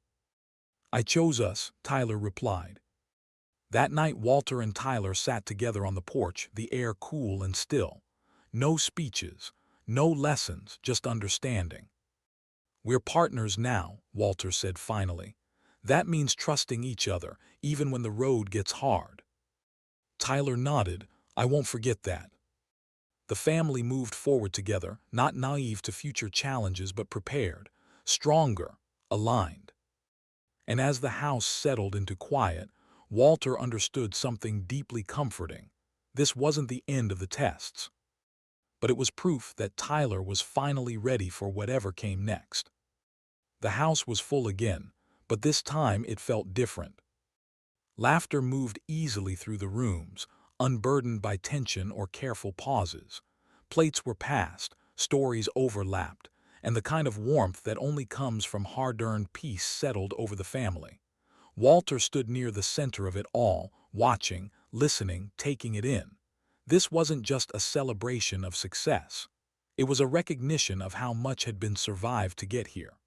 "I chose us," Tyler replied. That night, Walter and Tyler sat together on the porch, the air cool and still. No speeches, no lessons, just understanding. "We're partners now," Walter said finally. "That means trusting each other, even when the road gets hard." Tyler nodded. "I won't forget that." The family moved forward together, not naive to future challenges but prepared, stronger, aligned. And as the house settled into quiet, Walter understood something deeply comforting. This wasn't the end of the tests, but it was proof that Tyler was finally ready for whatever came next. The house was full again, but this time it felt different. Laughter moved easily through the rooms, unburdened by tension or careful pauses. Plates were passed, stories overlapped, and the kind of warmth that only comes from hard-earned peace settled over the family. Walter stood near the center of it all, watching, listening, taking it in. This wasn't just a celebration of success. It was a recognition of how much had been survived to get here.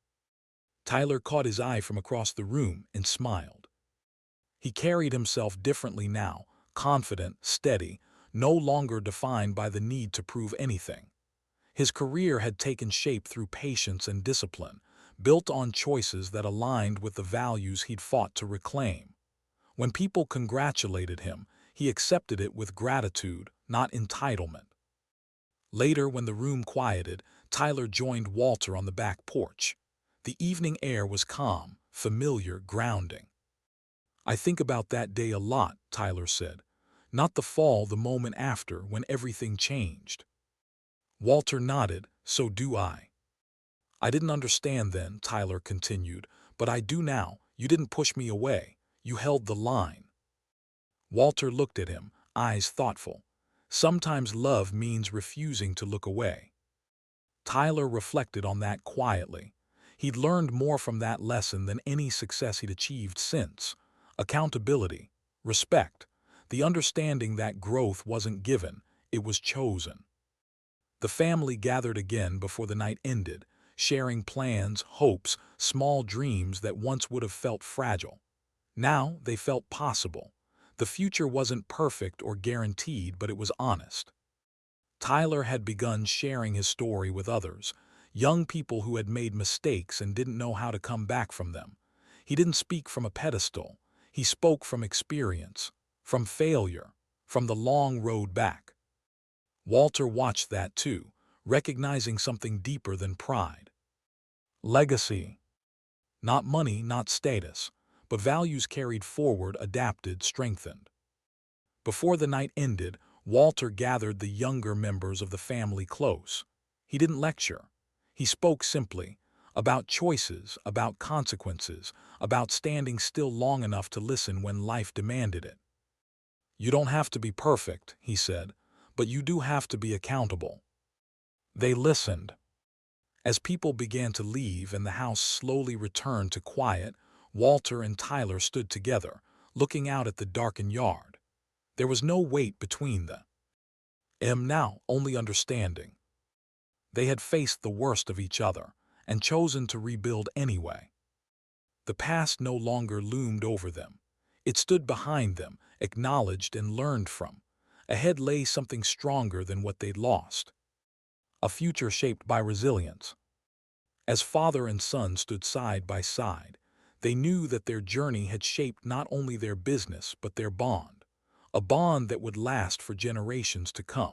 Tyler caught his eye from across the room and smiled. He carried himself differently now, confident, steady, no longer defined by the need to prove anything. His career had taken shape through patience and discipline, built on choices that aligned with the values he'd fought to reclaim. When people congratulated him, he accepted it with gratitude, not entitlement. Later, when the room quieted, Tyler joined Walter on the back porch. The evening air was calm, familiar, grounding. I think about that day a lot, Tyler said. Not the fall, the moment after, when everything changed. Walter nodded. So do I. I didn't understand then, Tyler continued, but I do now. You didn't push me away. You held the line. Walter looked at him, eyes thoughtful. Sometimes love means refusing to look away. Tyler reflected on that quietly. He'd learned more from that lesson than any success he'd achieved since. Accountability, respect, the understanding that growth wasn't given, it was chosen. The family gathered again before the night ended, sharing plans, hopes, small dreams that once would have felt fragile. Now they felt possible. The future wasn't perfect or guaranteed, but it was honest. Tyler had begun sharing his story with others, young people who had made mistakes and didn't know how to come back from them. He didn't speak from a pedestal. He spoke from experience, from failure, from the long road back. Walter watched that too, recognizing something deeper than pride. Legacy. Not money, not status, but values carried forward, adapted, strengthened. Before the night ended, Walter gathered the younger members of the family close. He didn't lecture. He spoke simply, about choices, about consequences, about standing still long enough to listen when life demanded it. You don't have to be perfect, he said, but you do have to be accountable. They listened. As people began to leave and the house slowly returned to quiet, Walter and Tyler stood together, looking out at the darkened yard. There was no weight between them now, only understanding. They had faced the worst of each other and chosen to rebuild anyway. The past no longer loomed over them. It stood behind them, acknowledged and learned from. Ahead lay something stronger than what they'd lost. A future shaped by resilience. As father and son stood side by side, they knew that their journey had shaped not only their business but their bond, a bond that would last for generations to come.